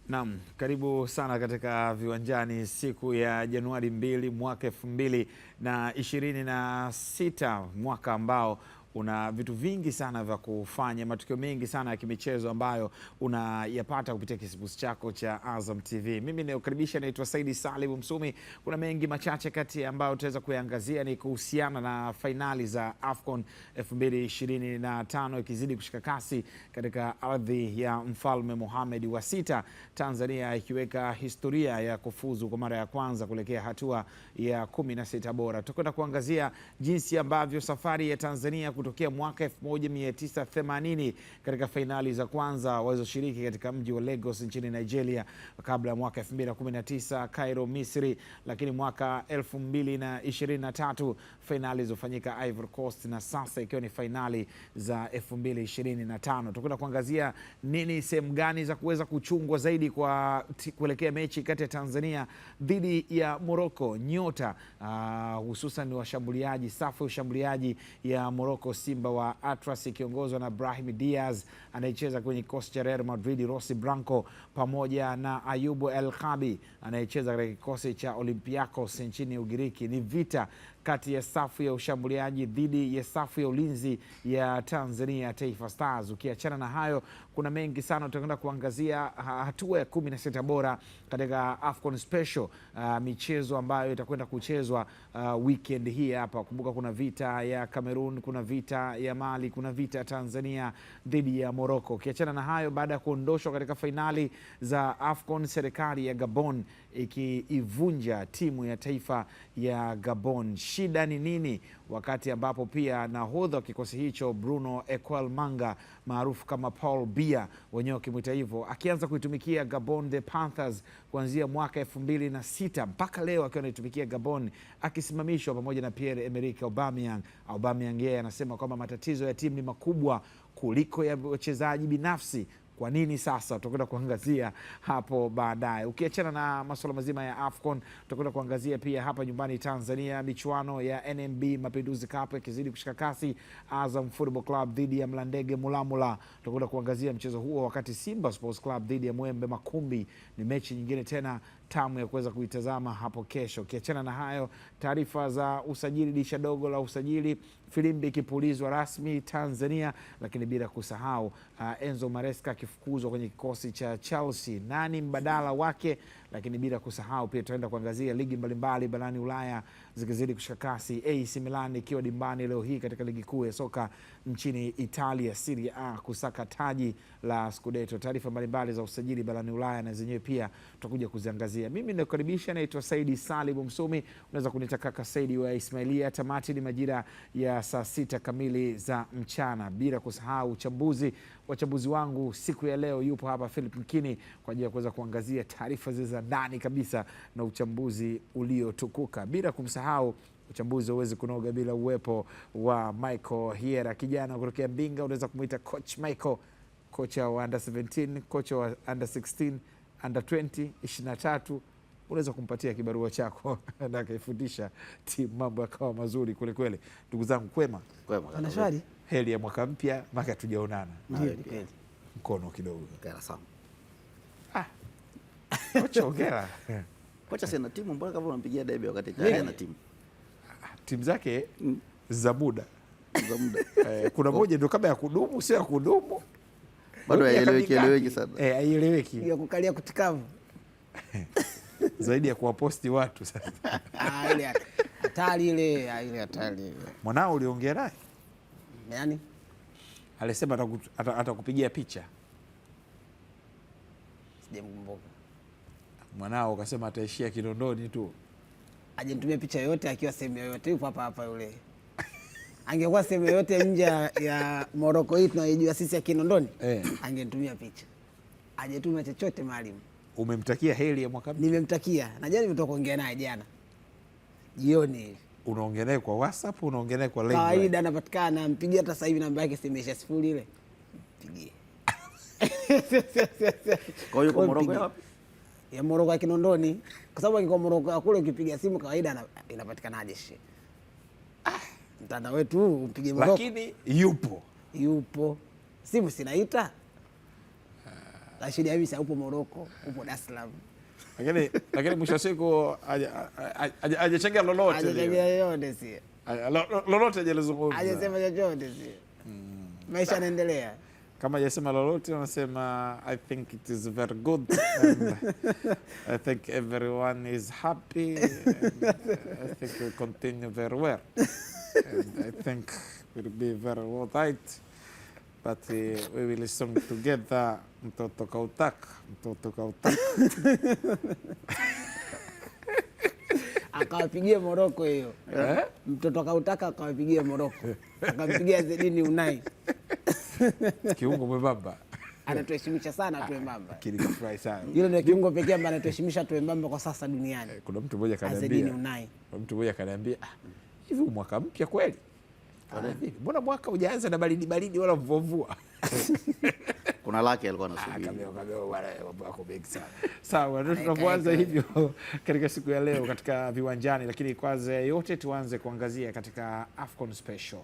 Naam, karibu sana katika Viwanjani siku ya Januari 2 mwaka 2026, mwaka ambao una vitu vingi sana vya kufanya, matukio mengi sana ya kimichezo ambayo unayapata kupitia kisibusi chako cha Azam TV. Mimi ninayokaribisha naitwa Saidi Salim Msumi. Kuna mengi machache kati ambayo tutaweza kuyaangazia ni kuhusiana na fainali za AFCON 2025 ikizidi kushika kasi katika ardhi ya Mfalme Mohamed wa sita, Tanzania ikiweka historia ya kufuzu kwa mara ya kwanza kuelekea hatua ya 16 bora. Tutakwenda kuangazia jinsi ambavyo safari ya Tanzania kutokea mwaka 1980 katika fainali za kwanza walizoshiriki katika mji wa Lagos nchini Nigeria, kabla ya mwaka 2019 Cairo Misri, lakini mwaka 2023 fainali zilizofanyika Ivory Coast, na sasa ikiwa ni fainali za 2025. Tutakwenda kuangazia nini, sehemu gani za kuweza kuchungwa zaidi kwa kuelekea mechi kati ya Tanzania dhidi ya Morocco. Nyota hususan washambuliaji, safu ya ushambuliaji ya Morocco, Simba wa Atlas ikiongozwa na Brahim Diaz anayecheza kwenye kikosi cha Real Madrid, Rossi Blanco pamoja na Ayubu El Khabi anayecheza katika kikosi cha Olympiacos nchini Ugiriki. Ni vita kati ya safu ya ushambuliaji dhidi ya safu ya ulinzi ya Tanzania Taifa Stars. Ukiachana na hayo, kuna mengi sana tutakwenda kuangazia hatua ya 16 bora katika AFCON Special, michezo ambayo itakwenda kuchezwa weekend hii hapa. Kumbuka kuna vita ya Cameroon, kuna vita ya Mali, kuna vita ya Tanzania dhidi ya Morocco. Ukiachana na hayo, baada ya kuondoshwa katika fainali za AFCON, serikali ya Gabon ikiivunja timu ya taifa ya Gabon. Shida ni nini? Wakati ambapo pia nahodha wa kikosi hicho Bruno Equal Manga maarufu kama Paul Biya, wenyewe wakimwita hivyo, akianza kuitumikia Gabon the Panthers kuanzia mwaka 2006 mpaka leo akiwa anaitumikia Gabon, akisimamishwa pamoja na Pierre-Emerick Aubameyang. Aubameyang yeye anasema kwamba matatizo ya timu ni makubwa kuliko ya wachezaji binafsi. Kwa nini sasa? Tutakwenda kuangazia hapo baadaye. Ukiachana na masuala mazima ya AFCON, tutakwenda kuangazia pia hapa nyumbani Tanzania michuano ya NMB Mapinduzi Cup ikizidi kushika kasi, Azam Football Club dhidi ya Mlandege Mulamula. Tutakwenda kuangazia mchezo huo, wakati Simba Sports Club dhidi ya Mwembe Makumbi ni mechi nyingine tena tamu ya kuweza kuitazama hapo kesho. Ukiachana na hayo, taarifa za usajili, disha dogo la usajili, filimbi ikipulizwa rasmi Tanzania, lakini bila kusahau Enzo Maresca akifukuzwa kwenye kikosi cha Chelsea, nani mbadala wake, lakini bila kusahau pia tutaenda kuangazia ligi mbalimbali barani Ulaya zikizidi kushika kasi, AC Milan ikiwa dimbani leo hii katika ligi kuu ya soka nchini Italia Serie A kusaka taji la Scudetto. Taarifa mbalimbali za usajili barani Ulaya na zenyewe pia tutakuja kuziangazia. Mimi ninakukaribisha, naitwa Saidi Salim Msumi, unaweza kunita kaka Saidi wa Ismailia. Tamati ni majira ya saa 6 kamili za mchana, bila kusahau wachambuzi wangu siku ya leo yupo hapa Philip Mkini kwa ajili ya kuweza kuangazia taarifa za ndani kabisa na uchambuzi uliotukuka, bila kumsahau uchambuzi huwezi kunoga bila uwepo wa Michael Hiera, kijana kutokea Mbinga. Unaweza kumuita Coach Michael, kocha wa under 17, kocha wa under 16, under 20, 23. Unaweza kumpatia kibarua chako na akaifundisha timu, mambo yakawa mazuri kweli kweli. Ndugu zangu, kwema? Ana swali? Heri ya mwaka mpya, maka hatujaonana. Ndio. Mkono kidogo. Hongera sana. Kocha hongera. Kocha sina timu, mbona kama unampigia debe wakati kaya na timu? Timu zake za muda. Za muda. Kuna moja ndio kama ya kudumu, sio ya kudumu. Bado haieleweki sana. Haieleweki. Ya kukalia kutikavu. Zaidi ya kuwaposti watu sasa. Ile hatari ile, hatari. Mwanao uliongea naye? Yaani alisema atakupigia picha. Sijamkumbuka. Mwanao akasema ataishia Kinondoni tu. Ajenitumia picha yoyote akiwa sehemu yoyote, yupo hapa yule. Angekuwa sehemu yoyote nje ya Morocco hii tunayojua sisi ya Kinondoni, angenitumia picha. Hajatumia chochote Mwalimu. Umemtakia heri ya mwaka mpya? Nimemtakia. Na jana nimetoka kuongea naye jana jioni. Unaongea naye kwa WhatsApp, unaongea naye kwa live? Kawaida anapatikana, mpigie hata sasa hivi namba yake simesha 0 ile. Mpigie. Kwa hiyo kwa Morocco wapi? Ya Morocco ya Kinondoni. Kwa sababu akiko Morocco kule ukipiga simu kawaida inapatikanaje she. Mtandao wetu upige Morocco. Lakini yupo. Simu sinaita. Rashid Hamisi upo Morocco, upo Dar es Salaam. Lakini mwisho siku hajachangia lolote. Hajachangia yote si. Lolote hajalizungumza. Hajasema chochote si. Maisha yanaendelea. Kama hajasema lolote wanasema I think it is very good and I think everyone is happy and I think we continue very well and I think we'll be very all right but we will sing together mtoto kautaka. Akawapigia Morocco hiyo. Mtoto kautaka akawapigia Morocco. Akampigia Zedini Unai. Kiungo mwembamba. Anatuheshimisha sana Twembamba. Kilikafurahi sana. Yule ndio kiungo pekee ambaye anatuheshimisha Twembamba kwa sasa duniani. Kuna mtu mmoja kaniambia, hivi mwaka mpya kweli? Mbona mwaka hujaanza na baridi wala mvua? Kuna lake alikuwa anasubiri. Sawa, ndio tunapoanza hivyo katika siku ya leo katika Viwanjani, lakini kwanza yote tuanze kuangazia katika AFCON Special.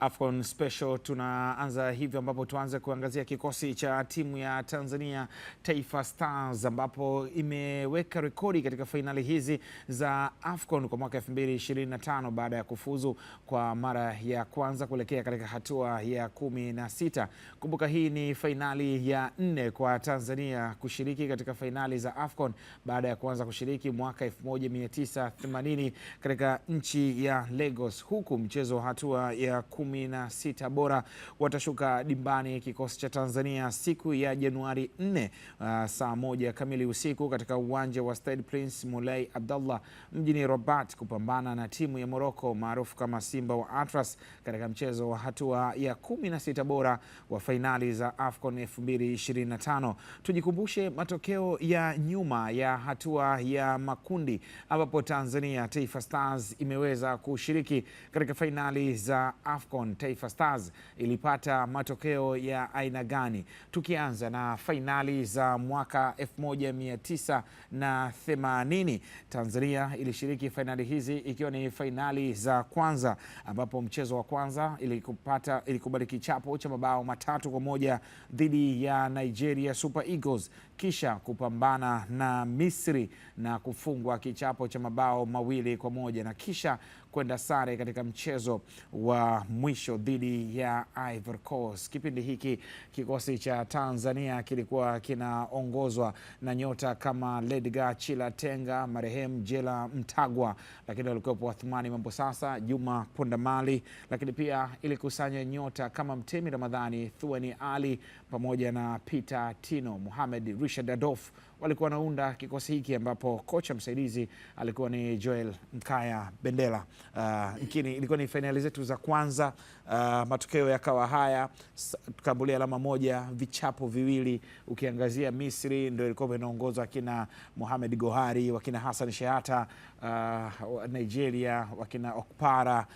AFCON Special tunaanza hivyo ambapo tuanze kuangazia kikosi cha timu ya Tanzania Taifa Stars ambapo imeweka rekodi katika fainali hizi za AFCON kwa mwaka 2025 baada ya kufuzu kwa mara ya kwanza kuelekea katika hatua ya 16. Kumbuka hii ni fainali ya 4 kwa Tanzania kushiriki katika fainali za AFCON baada ya kuanza kushiriki mwaka 1980 katika nchi ya Lagos, huku mchezo wa hatua ya 16 bora watashuka dimbani kikosi cha Tanzania siku ya Januari 4 saa 1 kamili usiku katika uwanja wa Stade Prince Moulay Abdallah mjini Rabat kupambana na timu ya Morocco maarufu kama Simba wa Atlas katika mchezo wa hatua ya 16 bora wa fainali za AFCON 2025. Tujikumbushe matokeo ya nyuma ya hatua ya makundi ambapo Tanzania Taifa Stars imeweza kushiriki katika fainali za AFCON. Taifa Stars ilipata matokeo ya aina gani? Tukianza na fainali za mwaka 1980, Tanzania ilishiriki fainali hizi ikiwa ni fainali za kwanza ambapo mchezo wa kwanza ilikubali kichapo cha mabao 3-1 dhidi ya Nigeria Super Eagles, kisha kupambana na Misri na kufungwa kichapo cha mabao 2-1 na kisha kwenda sare katika mchezo wa mwisho dhidi ya Ivory Coast. Kipindi hiki kikosi cha Tanzania kilikuwa kinaongozwa na nyota kama Ledgar Chilatenga, marehemu Jela Mtagwa, lakini walikuwepo Athmani Mambosasa, Juma Pondamali, lakini pia ilikusanya nyota kama Mtemi Ramadhani, Thueni Ali pamoja na Peter Tino. Mohamed Richard Adof walikuwa wanaunda kikosi hiki ambapo kocha msaidizi alikuwa ni Joel Mkaya Bendela. Ilikuwa ni fainali zetu za kwanza. Matokeo yakawa haya, tukambulia alama 1, vichapo 2. Ukiangazia Misri ndio ilikuwa inaongozwa kina Mohamed Gohari, wakina Hassan Shehata, Nigeria wakina Okpara.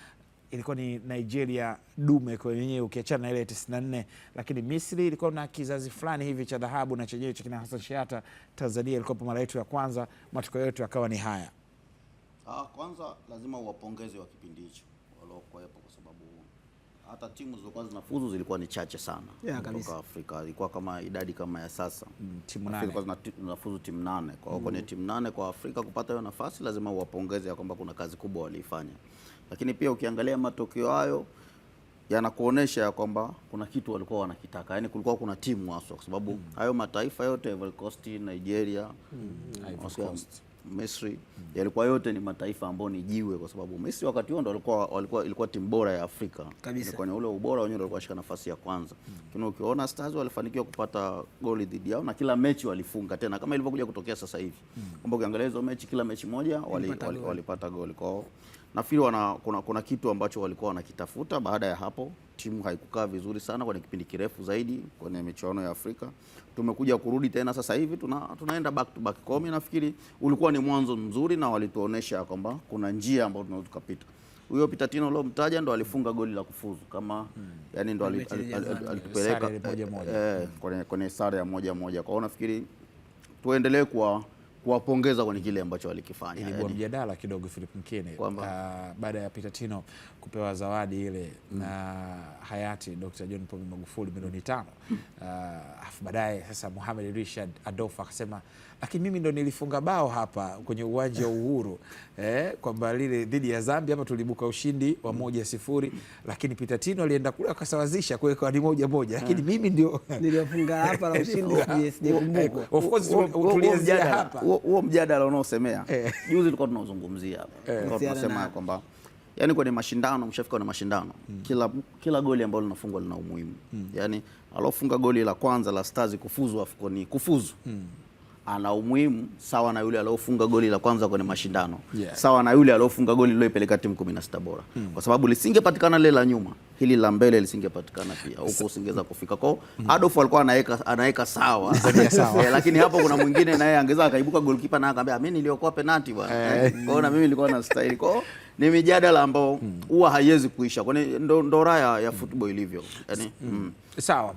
Ilikuwa ni Nigeria dume kwa wenyewe ukiachana na ile 94, lakini Misri ilikuwa na kizazi fulani hivi cha dhahabu na chenyewe cha kina Hassan Shehata. Tanzania ilikuwa mara yetu ya kwanza, matokeo yetu yakawa ni haya. Kwanza lazima uwapongeze wa kipindi hicho waliokuwepo kwa sababu hata timu zilizokuwa zinafuzu zilikuwa ni chache sana kutoka Afrika. Ilikuwa kama idadi kama ya sasa. Timu 8. Zilikuwa zinafuzu timu 8. Kwa hiyo kwenye timu 8 kwa Afrika kupata hiyo nafasi lazima uwapongeze ya kwamba kuna kazi kubwa waliifanya. Lakini pia ukiangalia matokeo hayo yanakuonesha ya kwamba kuna kitu walikuwa wanakitaka. Yaani kulikuwa kuna timu hasa kwa sababu hayo mataifa yote Ivory Coast, Nigeria, Misri yalikuwa yote ni mataifa ambayo ni jiwe kwa sababu Misri wakati huo ndo ilikuwa timu bora ya Afrika. Kwenye ule ubora wenyewe walikuwa shika nafasi ya kwanza. Lakini ukiona Stars walifanikiwa kupata goli dhidi yao na kila mechi walifunga tena kama ilivyokuja kutokea sasa hivi. Kwamba ukiangalia hizo mechi kila mechi moja walipata goli. Kwao nafikiri kuna kitu ambacho walikuwa wanakitafuta. Baada ya hapo timu haikukaa vizuri sana kwenye kipindi kirefu zaidi kwenye michuano ya Afrika. Tumekuja kurudi tena sasa hivi tunaenda back to back. Kwa mimi nafikiri ulikuwa ni mwanzo mzuri na walituonesha kwamba kuna njia ambayo tunaweza tukapita. Huyo Peter Tino leo mtaja ndo alifunga goli la kufuzu kama yani ndo alitupeleka kwenye sare ya 1-1. Kwa hiyo nafikiri tuendelee kuwapongeza kwenye kile ambacho walikifanya. Ilikuwa mjadala kidogo Philip Mkene baada ya Peter Tino kupewa zawadi ile na hayati Dr. John Pombe Magufuli milioni 5. Afu baadaye sasa Mohamed Rashid Adof akasema lakini mimi ndo nilifunga bao hapa kwenye uwanja wa Uhuru kwamba lile dhidi ya Zambia hapa tulibuka ushindi wa 1-0, lakini Peter Tino alienda kule akasawazisha kwa ni 1-1, lakini mimi ndio nilifunga hapa la ushindi sijakumbuka. Of course tulianzia hapa. Huo mjadala unaosemea juzi tulikuwa tunazungumzia hapa. Tulikuwa tunasema kwamba yani kwenye mashindano, mshafika kwenye mashindano, kila goli ambalo linafungwa lina umuhimu. Yani alofunga goli la kwanza la Stars kufuzu AFCON ana umuhimu sawa na yule aliofunga goli la kwanza kwenye mashindano, sawa na yule aliofunga goli liloipeleka timu 16 bora. Kwa sababu lisingepatikana lile la nyuma, hili la mbele lisingepatikana pia, huko usingeweza kufika. Kwa Adolf alikuwa anaweka sawa lakini hapo kuna mwingine naye angeza akaibuka goalkeeper na akamwambia mimi niliokuwa penalty bwana. Kwa na mimi nilikuwa na style. Kwa ni mijadala ambao huwa haiwezi kuisha, kwani ndo raya ya football ilivyo. Yani sawa,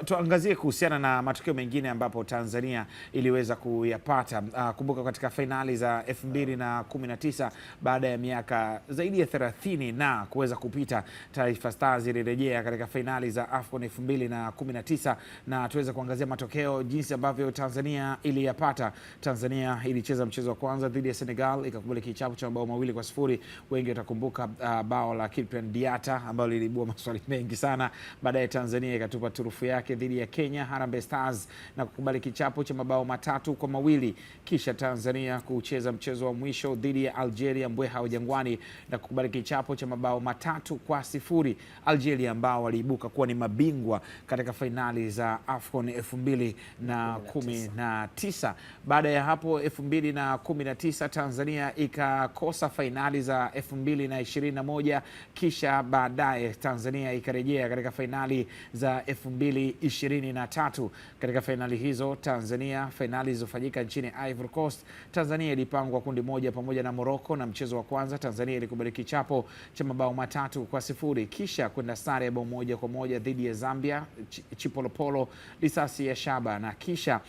tuangazie kuhusiana na matukio mengine ambapo Tanzania iliweza kuyapata. Kumbuka katika fainali za 2019 baada ya miaka zaidi ya 30 na kuweza kupita, Taifa Stars ilirejea katika fainali za AFCON 2019 na tuweza kuangazia matokeo jinsi ambavyo Tanzania iliyapata. Tanzania ilicheza mchezo wa kwanza dhidi ya Senegal ikakubali kichapo cha mabao 2-0. Wengi watakumbuka bao la Kyprian Diatta ambalo liliibua maswali mengi sana. Baadaye Tanzania ikatupa turufu yake dhidi ya Kenya Harambee Stars na kukubali kichapo cha mabao 3-2. Kisha Tanzania kucheza mchezo wa mwisho dhidi ya Algeria Mbweha wa Jangwani na kukubali kichapo cha mabao 3-0. Algeria ambao waliibuka kuwa ni mabingwa katika fainali za AFCON 2019. Baada ya hapo 2019 Tanzania ikakosa fainali za 2021, kisha baadaye Tanzania ikarejea katika fainali za 2023. Katika fainali hizo Tanzania, fainali zilizofanyika nchini Ivory Coast, Tanzania ilipangwa kundi moja pamoja na Morocco, na mchezo wa kwanza Tanzania ilikubali kichapo cha mabao 3-0, kisha kwenda sare ya bao 1-1 dhidi ya Zambia Chipolopolo risasi ya shaba, na kisha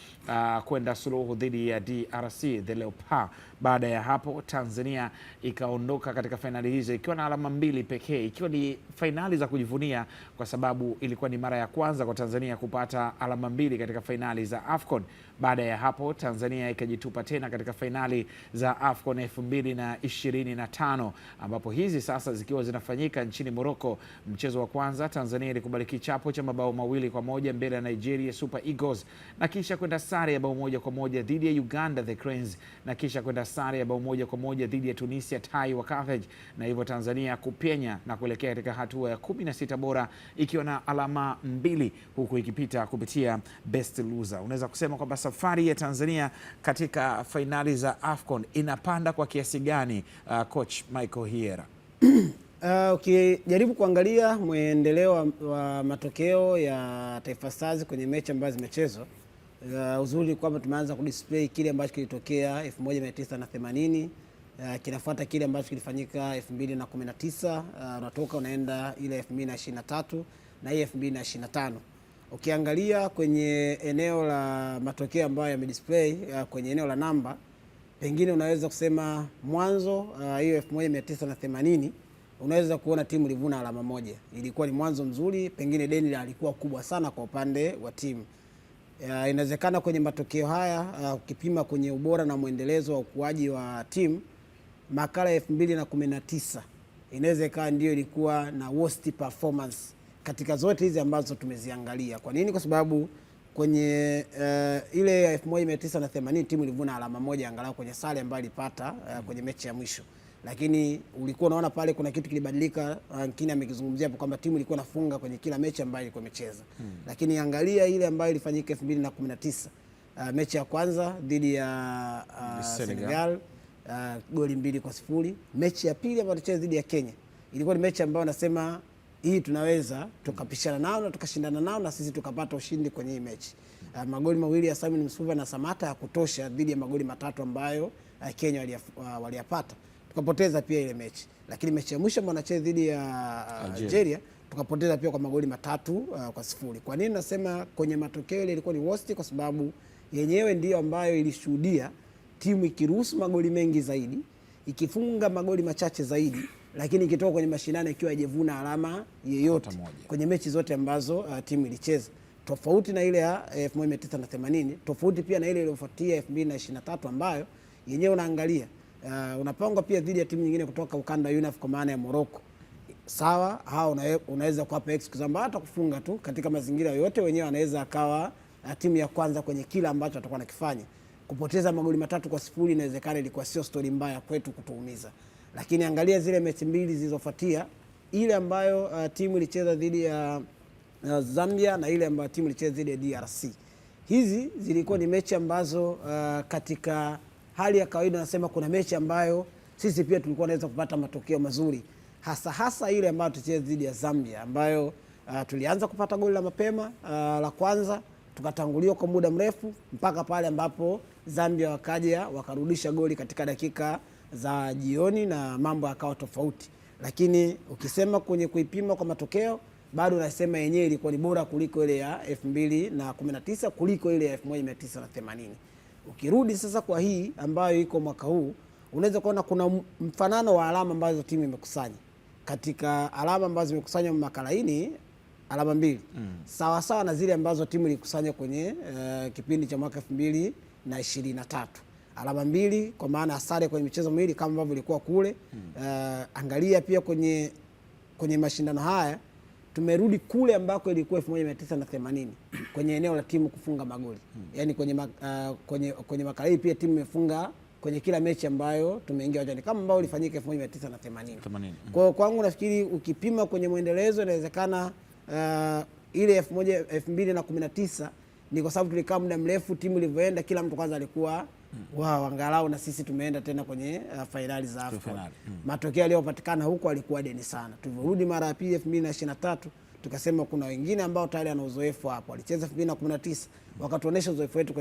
kwenda suluhu dhidi ya DRC the Leopards. Baada ya hapo Tanzania ikaondoka katika fainali hizo ikiwa na alama 2 pekee, ikiwa ni fainali za kujivunia kwa sababu ilikuwa ni mara ya kwanza kwa Tanzania kupata alama 2 katika fainali za AFCON. Baada ya hapo Tanzania ikajitupa tena katika fainali za AFCON 2025 ambapo hizi sasa zikiwa zinafanyika nchini Morocco. Mchezo wa kwanza Tanzania ilikubali kichapo cha mabao 2-1 mbele ya Nigeria Super Eagles, na kisha kwenda sare ya bao 1-1 dhidi ya Uganda the Cranes, na kisha kwenda sare ya bao 1-1 dhidi ya Tunisia Tai wa Carthage, na hivyo Tanzania kupenya na kuelekea katika hatua ya 16 bora ikiwa na alama 2 huku ikipita kupitia best loser. Unaweza kusema kwamba safari ya Tanzania katika fainali za AFCON inapanda kwa kiasi gani, coach Michael Hiera? Ukijaribu kuangalia mwendeleo wa matokeo ya Taifa Stars kwenye mechi ambazo zimechezwa, uzuri kwamba tumeanza kudisplay kile ambacho kilitokea 1980, kinafuata kile ambacho kilifanyika 2019, unatoka unaenda ile 2023 na hii 2025. Ukiangalia kwenye eneo la matokeo ambayo yamedisplay kwenye eneo la namba, pengine unaweza kusema mwanzo hiyo 1980 unaweza kuona timu ilivuna alama 1. Ilikuwa ni mwanzo mzuri, pengine deni alikuwa kubwa sana kwa upande wa timu. Inawezekana kwenye matokeo haya ukipima kwenye ubora na mwendelezo wa ukuaji wa timu, makala 2019 inaweza ikawa ndio ilikuwa na worst performance katika zote hizi ambazo tumeziangalia. Kwa nini? Kwa sababu kwenye ile 1980 timu ilivuna alama 1 angalau kwenye sare ambayo ilipata kwenye mechi ya mwisho, lakini ulikuwa unaona pale kuna kitu kilibadilika. Kingine amekizungumzia hapo kwamba timu ilikuwa nafunga kwenye kila mechi ambayo ilikuwa imecheza. Lakini angalia ile ambayo ilifanyika 2019, mechi ya kwanza dhidi ya Senegal, goli 2-0. Mechi ya pili ambayo tulicheza dhidi ya Kenya ilikuwa ni mechi ambayo nasema hii tunaweza tukapishana nao na tukashindana nao na sisi tukapata ushindi kwenye hii mechi. Magoli 2 ya Simon Msuva na Samata ya kutosha dhidi ya magoli 3 ambayo Kenya waliyapata. Tukapoteza pia ile mechi. Lakini mechi ya mwisho ambayo anacheza dhidi ya Algeria tukapoteza pia kwa magoli 3-0. Kwa nini nasema kwenye matokeo ile ilikuwa ni worst? Kwa sababu yenyewe ndio ambayo ilishuhudia timu ikiruhusu magoli mengi zaidi, ikifunga magoli machache zaidi, lakini ikitoka kwenye mashindano ikiwa haijavuna alama yeyote kwenye mechi zote ambazo timu ilicheza, tofauti na ile ya 1980, tofauti pia na ile iliyofuatia 2023 ambayo yenyewe unaangalia unapangwa pia dhidi ya timu nyingine kutoka ukanda wa UNAF kwa maana ya Morocco. Sawa, hao unaweza kuwapa excuse kwamba hata kufunga tu katika mazingira yoyote wenyewe anaweza akawa timu ya kwanza kwenye kila ambacho atakuwa anakifanya. Kupoteza magoli 3-0 inawezekana ilikuwa sio story mbaya kwetu kutuumiza. Lakini angalia zile mechi mbili zilizofuatia, ile ambayo timu ilicheza dhidi ya Zambia na ile ambayo timu ilicheza dhidi ya DRC. Hizi zilikuwa ni mechi ambazo katika hali ya kawaida nasema kuna mechi ambayo sisi pia tulikuwa tunaweza kupata matokeo mazuri. Hasa ile ambayo tulicheza dhidi ya Zambia ambayo tulianza kupata goli la mapema la kwanza, tukatanguliwa kwa muda mrefu mpaka pale ambapo Zambia wakaja wakarudisha goli katika dakika za jioni na mambo yakawa tofauti. Lakini ukisema kwenye kuipima kwa matokeo, bado nasema yenyewe ilikuwa ni bora kuliko ile ya 2019 kuliko ile ya 1980. Ukirudi sasa kwa hii ambayo iko mwaka huu, unaweza kuona kuna mfanano wa alama ambazo timu imekusanya. Katika alama ambazo zimekusanywa makalaini, alama 2 sawa sawa na zile ambazo timu ilikusanya kwenye kipindi cha mwaka 2023. Alama 2 kwa maana sare kwenye michezo miwili kama ambavyo ilikuwa kule. Angalia pia kwenye mashindano haya tumerudi kule ambako ilikuwa 1980 kwenye eneo la timu kufunga magoli. Yaani kwenye makala pia timu imefunga kwenye kila mechi ambayo tumeingia uwanjani kama ambao ilifanyika 1980. Kwa kwangu nafikiri ukipima kwenye muendelezo inawezekana ile 2019 ni kwa sababu tulikaa muda mrefu, timu ilivyoenda kila mtu kwanza alikuwa wow, angalau na sisi tumeenda tena kwenye finali za AFCON. Matokeo yaliyopatikana huko alikuwa deni sana. Tulirudi mara ya pili 2023 tukasema kuna wengine ambao tayari ana uzoefu hapo. Walicheza 2019 wakatuonesha uzoefu wetu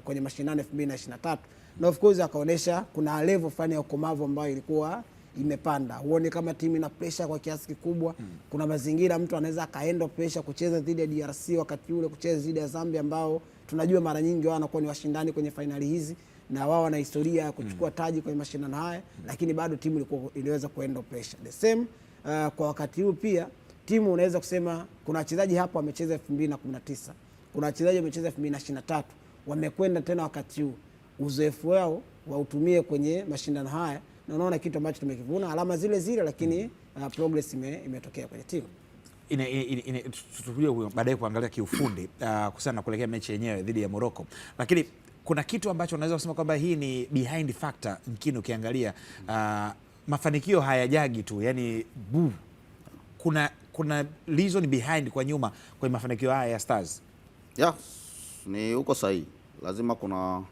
kwenye mashindano 2023. Na of course akaonesha kuna level fulani ya ukomavu ambayo ilikuwa imepanda. Huone kama timu ina pressure kwa kiasi kikubwa. Kuna mazingira mtu anaweza akaenda pressure kucheza dhidi ya DRC wakati ule, kucheza dhidi ya Zambia ambao tunajua mara nyingi wao wanakuwa ni washindani kwenye finali hizi na wao wana historia ya kuchukua taji kwenye mashindano haya, lakini bado timu iliweza kuenda pressure. The same kwa wakati huu pia timu unaweza kusema kuna wachezaji hapo wamecheza 2019. Kuna wachezaji wamecheza 2023. Wamekwenda tena wakati huu. Uzoefu wao wautumie kwenye mashindano haya na unaona kitu ambacho tumekivuna, alama zile zile, lakini progress imetokea kwenye timu. Tutakuja baadaye kuangalia kiufundi kuhusiana na kuelekea mechi yenyewe dhidi ya Morocco. Lakini kuna kitu ambacho unaweza kusema kwamba hii ni behind factor mkini ukiangalia mafanikio hayajagi tu, yani kuna reason behind kwa nyuma kwa mafanikio haya ya Stars. Yeah, ni uko sahihi. Lazima kuna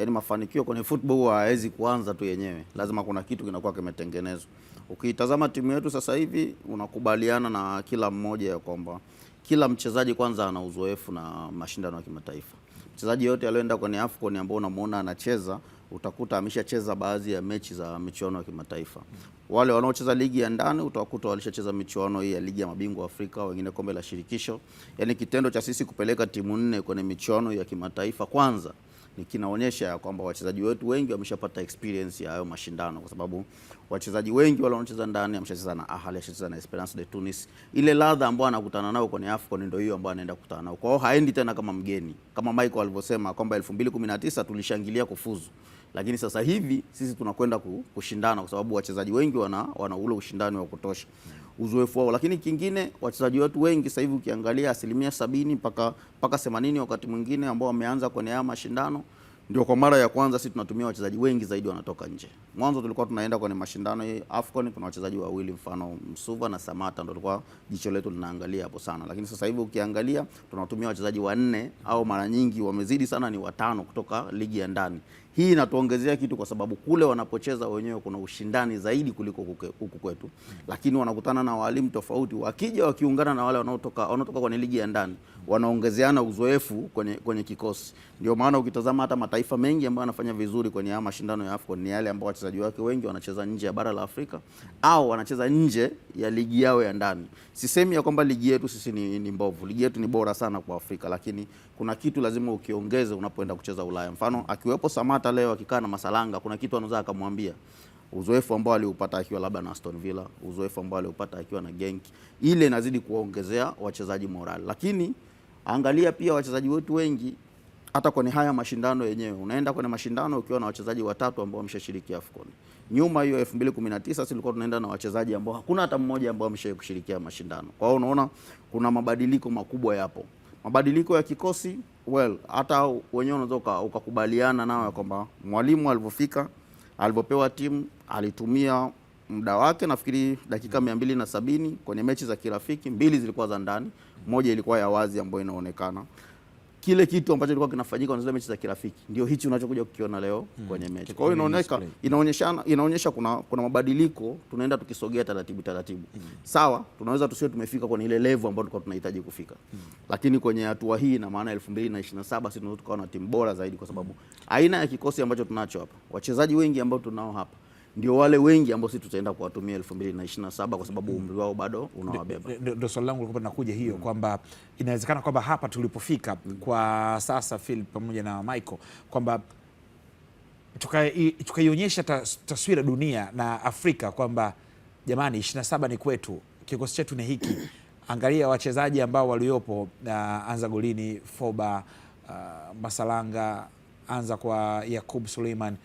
mafanikio kwenye football hawezi kuanza tu yenyewe. Lazima kuna kitu kinakuwa kimetengenezwa. Ukitazama timu yetu sasa hivi unakubaliana na kila mmoja ya kwamba kila mchezaji kwanza ana uzoefu na mashindano ya kimataifa. Mchezaji yote aliyoenda kwenye AFCON ambao unamuona anacheza, utakuta ameshacheza baadhi ya mechi za michuano ya kimataifa. Wale wanaocheza ligi ya ndani utakuta walishacheza michuano hii ya ligi ya mabingwa Afrika, wengine kombe la shirikisho. Yaani kitendo cha sisi kupeleka timu 4 kwenye michuano ya kimataifa kwanza ni kinaonyesha kwamba wachezaji wetu wengi wameshapata experience ya hayo mashindano, kwa sababu wachezaji wengi wale wanaocheza ndani wameshacheza na Ahly, wameshacheza na Esperance de Tunis. Ile ladha ambayo anakutana nao kwenye AFCON ndio hiyo ambayo anaenda kukutana nao. Kwa hiyo haendi tena kama mgeni. Kama Michael alivyosema kwamba 2019 tulishangilia kufuzu. Lakini sasa hivi sisi tunakwenda kushindana kwa sababu wachezaji wengi wana ule ushindani wa kutosha. Uzoefu wao. Lakini kingine wachezaji wetu wengi sasa hivi ukiangalia 70% mpaka 80 wakati mwingine ambao wameanza kwenye haya mashindano, ndio kwa mara ya kwanza sisi tunatumia wachezaji wengi zaidi wanatoka nje. Mwanzo tulikuwa tunaenda kwenye mashindano ya AFCON kuna wachezaji wawili, mfano Msuva na Samata ndio tulikuwa jicho letu linaangalia hapo sana. Lakini sasa hivi ukiangalia tunatumia wachezaji 4 au mara nyingi wamezidi sana ni 5 kutoka ligi ya ndani. Hii inatuongezea kitu kwa sababu kule wanapocheza wenyewe kuna ushindani zaidi kuliko huku kwetu. Lakini wanakutana na walimu tofauti, wakija wakiungana na wale wanaotoka kwenye ligi ya ndani, wanaongezeana uzoefu kwenye kikosi. Ndio maana ukitazama hata mataifa mengi ambayo yanafanya vizuri kwenye haya mashindano ya AFCON ni yale ambao wachezaji wake wengi wanacheza nje ya bara la Afrika au wanacheza nje ya ligi yao ya ndani. Sisemi ya kwamba ligi yetu sisi ni mbovu. Ligi yetu ni bora sana kwa Afrika, lakini kuna kitu lazima ukiongeze unapoenda kucheza Ulaya. Mfano akiwepo Samata hata leo akikaa na Masalanga kuna kitu anaweza akamwambia, uzoefu ambao aliupata akiwa labda na Aston Villa, uzoefu ambao aliupata akiwa na Genk, ile inazidi kuwaongezea wachezaji morali. Lakini angalia pia wachezaji wetu wengi hata kwenye haya mashindano yenyewe, unaenda kwenye mashindano ukiwa na wachezaji watatu ambao wameshashiriki AFCON. Nyuma hiyo 2019 sisi tulikuwa tunaenda na wachezaji ambao hakuna hata mmoja ambao ameshawahi kushirikia mashindano. Kwa hiyo unaona kuna mabadiliko makubwa yapo. Mabadiliko ya kikosi, hata wenyewe unaweza ukakubaliana nao kwamba mwalimu alipofika, alipopewa timu, alitumia muda wake, nafikiri dakika 270 kwenye mechi za kirafiki, 2 zilikuwa za ndani, moja ilikuwa ya wazi ambayo inaonekana. Kile kitu ambacho kilikuwa kinafanyika kwenye mechi za kirafiki ndio hichi unachokuja kukiona leo kwenye mechi. Kwa hiyo inaonyesha kuna mabadiliko, tunaenda tukisogea taratibu. Sawa, tunaweza tusiwe tumefika kwenye ile level ambayo tulikuwa tunahitaji kufika. Lakini kwenye hatua hii na maana 2027 sisi tunaweza tukawa na timu bora zaidi, kwa sababu aina ya kikosi ambacho tunacho hapa, wachezaji wengi ambao tunao hapa ndio wale wengi ambao sisi tutaenda kuwatumia 2027 kwa sababu umri wao bado unawabeba. Ndio swali langu lilikuwa linakuja hiyo kwamba inawezekana kwamba hapa tulipofika kwa sasa Phil pamoja na Michael kwamba tukaionyesha taswira dunia na Afrika kwamba jamani 27 ni kwetu, kikosi chetu ni hiki. Angalia wachezaji ambao waliopo, anza golini Foba, Masalanga, anza kwa Yakub Suleiman,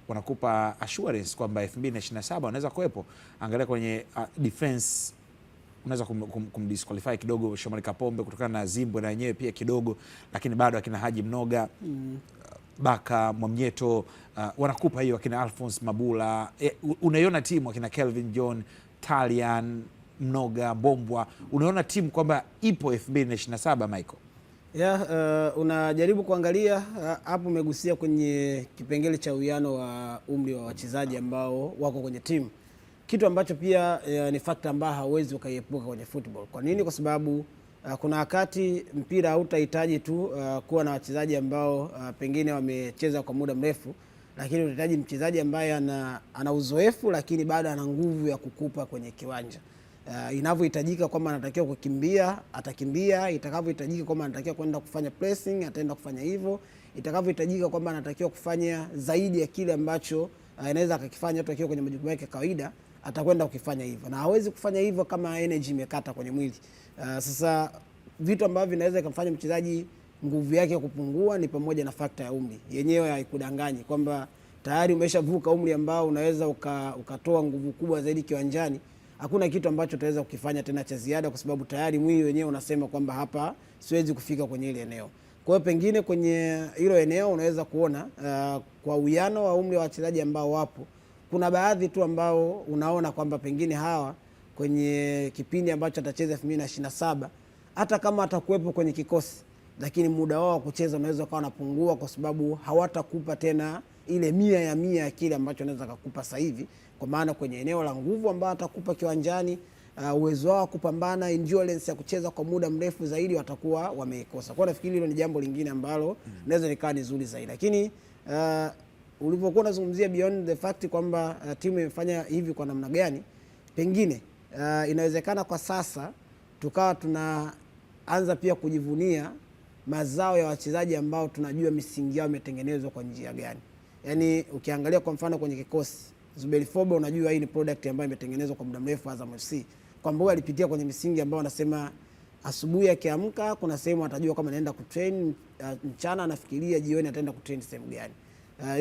wanakupa assurance kwamba 2027 wanaweza kuwepo. Angalia kwenye defense, unaweza kumdisqualify kidogo Shomari Kapombe kutokana na Zimbwe na wenyewe pia kidogo, lakini bado akina Haji Mnoga, Baka Mwamnyeto, wanakupa hiyo, akina Alphonse Mabula, unaiona timu akina Kelvin John, Talian, Mnoga, Bombwa, unaona timu kwamba ipo 2027 Michael. Unajaribu kuangalia hapo, umegusia kwenye kipengele cha uwiano wa umri wa wachezaji ambao wako kwenye timu, kitu ambacho pia ni fakta ambayo hauwezi ukaiepuka kwenye football. Kwa nini? Kwa sababu kuna wakati mpira hautahitaji tu kuwa na wachezaji ambao pengine wamecheza kwa muda mrefu, lakini unahitaji mchezaji ambaye ana uzoefu lakini bado ana nguvu ya kukupa kwenye kiwanja. Inavyohitajika kwamba anatakiwa kukimbia atakimbia, itakavyohitajika kwamba anatakiwa kwenda kufanya pressing ataenda kufanya hivyo, itakavyohitajika kwamba anatakiwa kufanya zaidi ya kile ambacho anaweza akakifanya hata akiwa kwenye majukumu yake kawaida, atakwenda kukifanya hivyo, na hawezi kufanya hivyo kama energy imekata kwenye mwili. Sasa vitu ambavyo vinaweza kumfanya mchezaji nguvu yake kupungua ni pamoja na fakta ya umri yenyewe. Haikudanganyi kwamba tayari umeshavuka umri ambao unaweza ukatoa nguvu kubwa zaidi kiwanjani. Hakuna kitu ambacho utaweza kukifanya tena cha ziada, kwa sababu tayari mwili wenyewe unasema kwamba hapa siwezi kufika kwenye ile eneo. Kwa hiyo pengine kwenye hilo eneo unaweza kuona kwa uwiano wa umri wa wachezaji ambao wapo, kuna baadhi tu ambao unaona kwamba pengine hawa kwenye kipindi ambacho atacheza 2027 hata kama atakuwepo kwenye kikosi, lakini muda wao wa kucheza unaweza kuwa unapungua, kwa sababu hawatakupa tena ile 100% ya kile ambacho anaweza kukupa sasa hivi, kwa maana kwenye eneo la nguvu ambao atakupa kiwanjani, uwezo wao kupambana, endurance ya kucheza kwa muda mrefu zaidi watakuwa wameikosa. Kwa nafikiri hilo ni jambo lingine ambalo naweza nikaa ni zuri zaidi, lakini ulipokuwa unazungumzia beyond the fact kwamba timu imefanya hivi kwa namna gani, pengine inawezekana kwa sasa tukawa tunaanza pia kujivunia mazao ya wachezaji ambao tunajua misingi yao imetengenezwa kwa njia gani. Yaani ukiangalia kwa mfano kwenye kikosi Zuberi Foba, unajua hii ni product ambayo imetengenezwa kwa muda mrefu Azam FC, kwamba huyu alipitia kwenye misingi ambayo anasema asubuhi akiamka kuna sehemu atajua kama anaenda kutrain, mchana anafikiria jioni ataenda kutrain sehemu gani.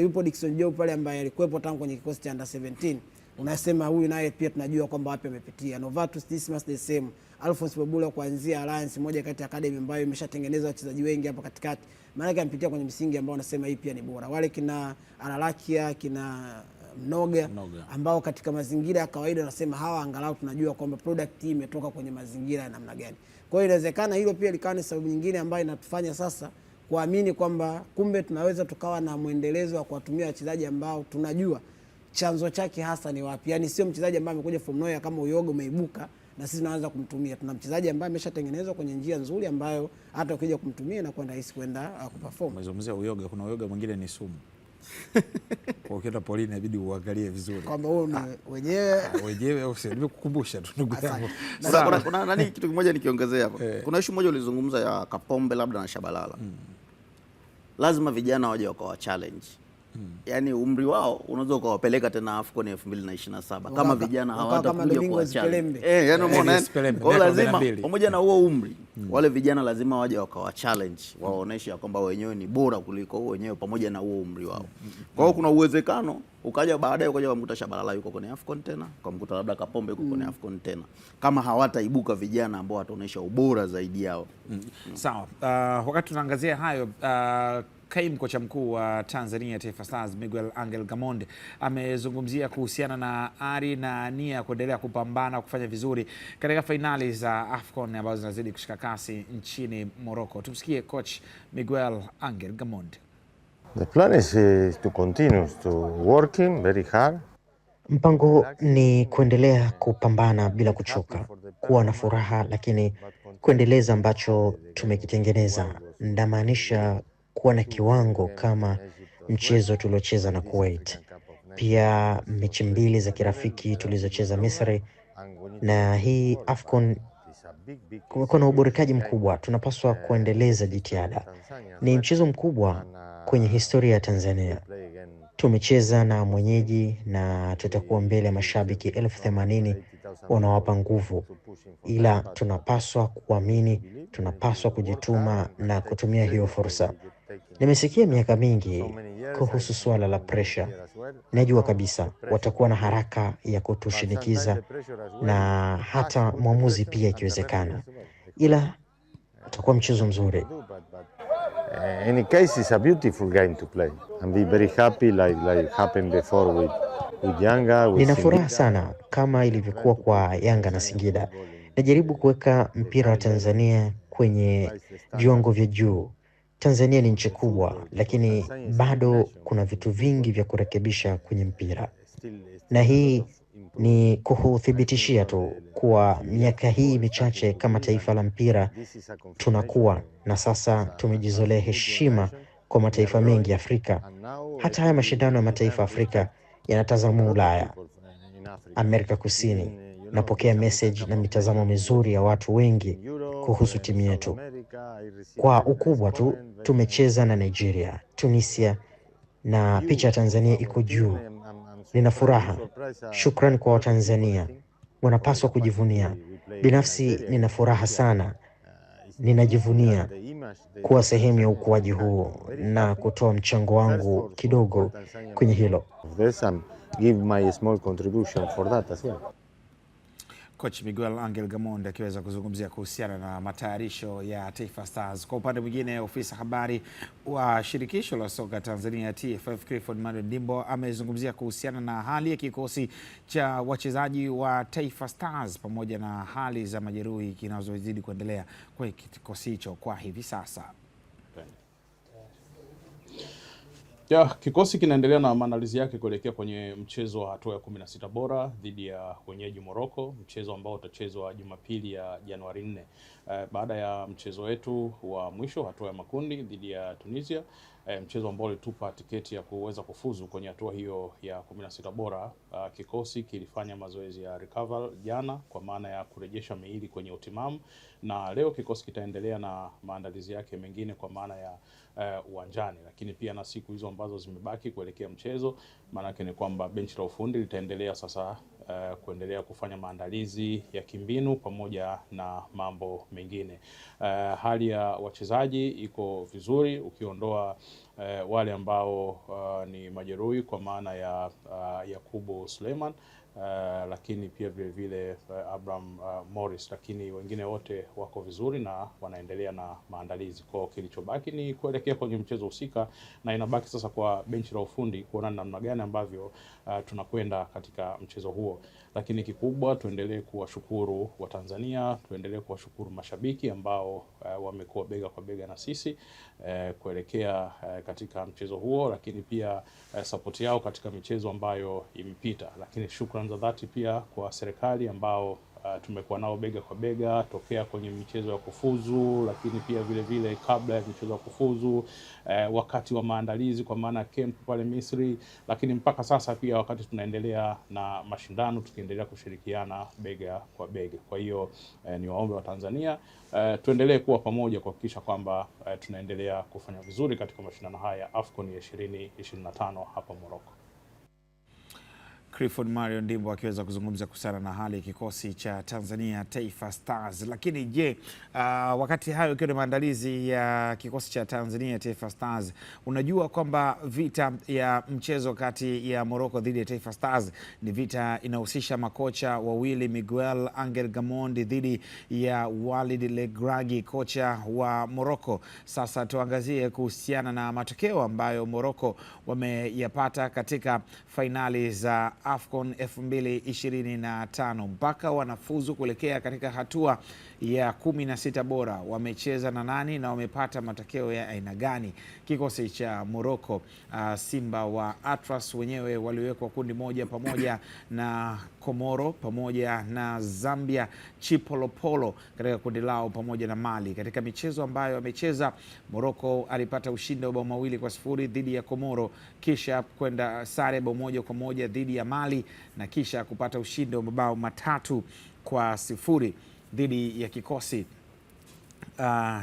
Yupo Dickson Job pale ambaye alikuwepo tangu kwenye kikosi cha under 17, unasema huyu naye pia tunajua kwamba wapi amepitia. Novatus Dismas the same, Alphonse Mabula kuanzia Alliance, moja kati ya academy ambayo imeshatengeneza wachezaji wengi hapa katikati, maana yake amepitia kwenye misingi ambayo anasema hii pia ni bora. Wale kina Analakia, kina Mnoga ambao katika mazingira ya kawaida wanasema hawa angalau tunajua kwamba product hii imetoka kwenye mazingira ya namna gani. Kwa hiyo inawezekana hilo pia likawa ni sababu nyingine ambayo inatufanya sasa kuamini kwamba kumbe tunaweza tukawa na mwendelezo wa kuwatumia wachezaji ambao tunajua chanzo chake hasa ni wapi. Yaani sio mchezaji ambaye amekuja from nowhere kama uyoga umeibuka na sisi tunaanza kumtumia. Tuna mchezaji ambaye ameshatengenezwa kwenye njia nzuri ambayo hata ukija kumtumia na kwenda rahisi kwenda kuperform. Umezungumzia uyoga, kuna uyoga mwingine ni sumu. Kwa ukienda polini inabidi uangalie vizuri kwamba huo wenyewe au sio. Nimekukumbusha tu ndugu yangu. Kuna nani kitu kimoja nikiongezea hapo. Kuna issue moja ulizungumza ya Kapombe labda na Shabalala. lazima vijana waje wakawa challenge. Yani umri wao unaweza ukawapeleka tena AFCON 2027 kama vijana hawatakuja kwa challenge. Yani umeona, kwa lazima pamoja na huo umri wale vijana lazima waje wakawa challenge, waoneshe kwamba wenyewe ni bora kuliko wenyewe pamoja na huo umri wao. Kwa hiyo kuna uwezekano ukaja baadaye ukaja kumkuta Shabalala yuko kwenye AFCON tena, kumkuta labda Kapombe yuko kwenye AFCON tena, kama hawataibuka vijana ambao wataonesha ubora zaidi yao. Sawa. Wakati tunaangazia hayo, kaimu kocha mkuu wa Tanzania Taifa Stars Miguel Angel Gamondi amezungumzia kuhusiana na ari na nia ya kuendelea kupambana kufanya vizuri katika fainali za AFCON ambazo zinazidi kushika kasi nchini Morocco. Tumsikie coach Miguel Angel Gamondi. The plan is to continue to working very hard. Mpango ni kuendelea kupambana bila kuchoka, kuwa na furaha, lakini kuendeleza ambacho tumekitengeneza. Ndamaanisha kuwa na kiwango kama mchezo tuliocheza na Kuwait, pia mechi 2 za kirafiki tulizocheza Misri, na hii AFCON kumekuwa na uborekaji mkubwa. Tunapaswa kuendeleza jitihada. Ni mchezo mkubwa kwenye historia ya Tanzania. Tumecheza na mwenyeji na tutakuwa mbele ya mashabiki 80,000 wanawapa nguvu, ila tunapaswa kuamini, tunapaswa kujituma na kutumia hiyo fursa. Nimesikia miaka mingi kuhusu swala la pressure. Najua kabisa watakuwa na haraka ya kutushinikiza na hata mwamuzi pia ikiwezekana, ila utakuwa mchezo mzuri. In case it's a beautiful game to play and be very happy like happened before with Yanga. Nina furaha sana kama ilivyokuwa kwa Yanga na Singida. Najaribu kuweka mpira wa Tanzania kwenye viwango vya juu. Tanzania ni nchi kubwa, lakini bado kuna vitu vingi vya kurekebisha kwenye mpira. Na hii ni kuhuthibitishia tu kuwa miaka hii michache kama taifa la mpira tunakuwa, na sasa tumejizolea heshima kwa mataifa mengi Afrika. Hata haya mashindano ya mataifa Afrika yanatazamwa Ulaya, Amerika Kusini. Napokea message na mitazamo mizuri ya watu wengi kuhusu timu yetu. Kwa ukubwa tu tumecheza na Nigeria, Tunisia, na picha ya Tanzania iko juu. Nina furaha. Shukrani kwa Watanzania. Wanapaswa kujivunia. Binafsi nina furaha sana. Ninajivunia kuwa sehemu ya ukuaji huu na kutoa mchango wangu kidogo kwenye hilo. Give my small contribution for that as well. Coach Miguel Angel Gamondi akiweza kuzungumzia kuhusiana na matayarisho ya Taifa Stars. Kwa upande mwingine, ofisa habari wa shirikisho la soka Tanzania TFF Clifford Manuel Ndimbo amezungumzia kuhusiana na hali ya kikosi cha wachezaji wa Taifa Stars pamoja na hali za majeruhi kinazozidi kuendelea kwa kikosi hicho kwa hivi sasa. Kikosi kinaendelea na maandalizi yake kuelekea kwenye mchezo wa hatua ya 16 bora dhidi ya wenyeji Morocco, mchezo ambao utachezwa Jumapili ya Januari 4. Baada ya mchezo wetu wa mwisho hatua ya makundi dhidi ya Tunisia, mchezo ambao ulitupa tiketi ya kuweza kufuzu kwenye hatua hiyo ya 16 bora, kikosi kilifanya mazoezi ya recover jana kwa maana ya kurejesha miili kwenye utimamu, na leo kikosi kitaendelea na maandalizi yake mengine kwa maana ya uwanjani, lakini pia na siku hizo ambazo zimebaki kuelekea mchezo, maana yake ni kwamba benchi la ufundi litaendelea sasa kuendelea kufanya maandalizi ya kimbinu pamoja na mambo mengine. Hali ya wachezaji iko vizuri ukiondoa wale ambao ni majeruhi kwa maana ya Yakubu Suleiman, lakini pia vile vile Abraham Morris, lakini wengine wote wako vizuri na wanaendelea na maandalizi. Kwa kilichobaki ni kuelekea kwenye mchezo husika, na inabaki sasa kwa benchi la ufundi kuona namna gani ambavyo tunakwenda katika mchezo huo. Lakini kikubwa tuendelee kuwashukuru Watanzania, tuendelee kuwashukuru mashabiki ambao wamekuwa bega kwa bega na sisi kuelekea katika mchezo huo, lakini pia support yao katika michezo ambayo imepita. Lakini shukrani za dhati pia kwa serikali ambao tumekuwa nao bega kwa bega tokea kwenye michezo ya kufuzu, lakini pia vile vile kabla ya michezo ya kufuzu, wakati wa maandalizi kwa maana camp pale Misri, lakini mpaka sasa pia wakati tunaendelea na mashindano tukiendelea kushirikiana bega kwa bega. Kwa hiyo ni waombe wa Tanzania tuendelee kuwa pamoja kuhakikisha kwamba tunaendelea kufanya vizuri katika mashindano haya AFCON ya 2025 hapa Morocco. Clifford Mario Ndimbo akiweza kuzungumza kuhusiana na hali ya kikosi cha Tanzania Taifa Stars. Lakini je, wakati hayo ikiwa ni maandalizi ya kikosi cha Tanzania Taifa Stars, unajua kwamba vita ya mchezo kati ya Morocco dhidi ya Taifa Stars ni vita inahusisha makocha wawili, Miguel Angel Gamondi dhidi ya Walid Regragui, kocha wa Morocco. Sasa tuangazie kuhusiana na matokeo ambayo Morocco wameyapata katika fainali za AFCON 2025 mpaka wanafuzu kuelekea katika hatua ya 16 bora. Wamecheza na nani na wamepata matokeo ya aina gani? Kikosi cha Morocco, Simba wa Atlas wenyewe waliwekwa kundi moja pamoja na Komoro pamoja na Zambia Chipolopolo katika kundi lao pamoja na Mali. Katika michezo ambayo amecheza, Morocco alipata ushindi wa bao 2-0 dhidi ya Komoro, kisha kwenda sare bao 1-1 dhidi ya Mali na kisha kupata ushindi wa mabao 3-0 dhidi ya kikosi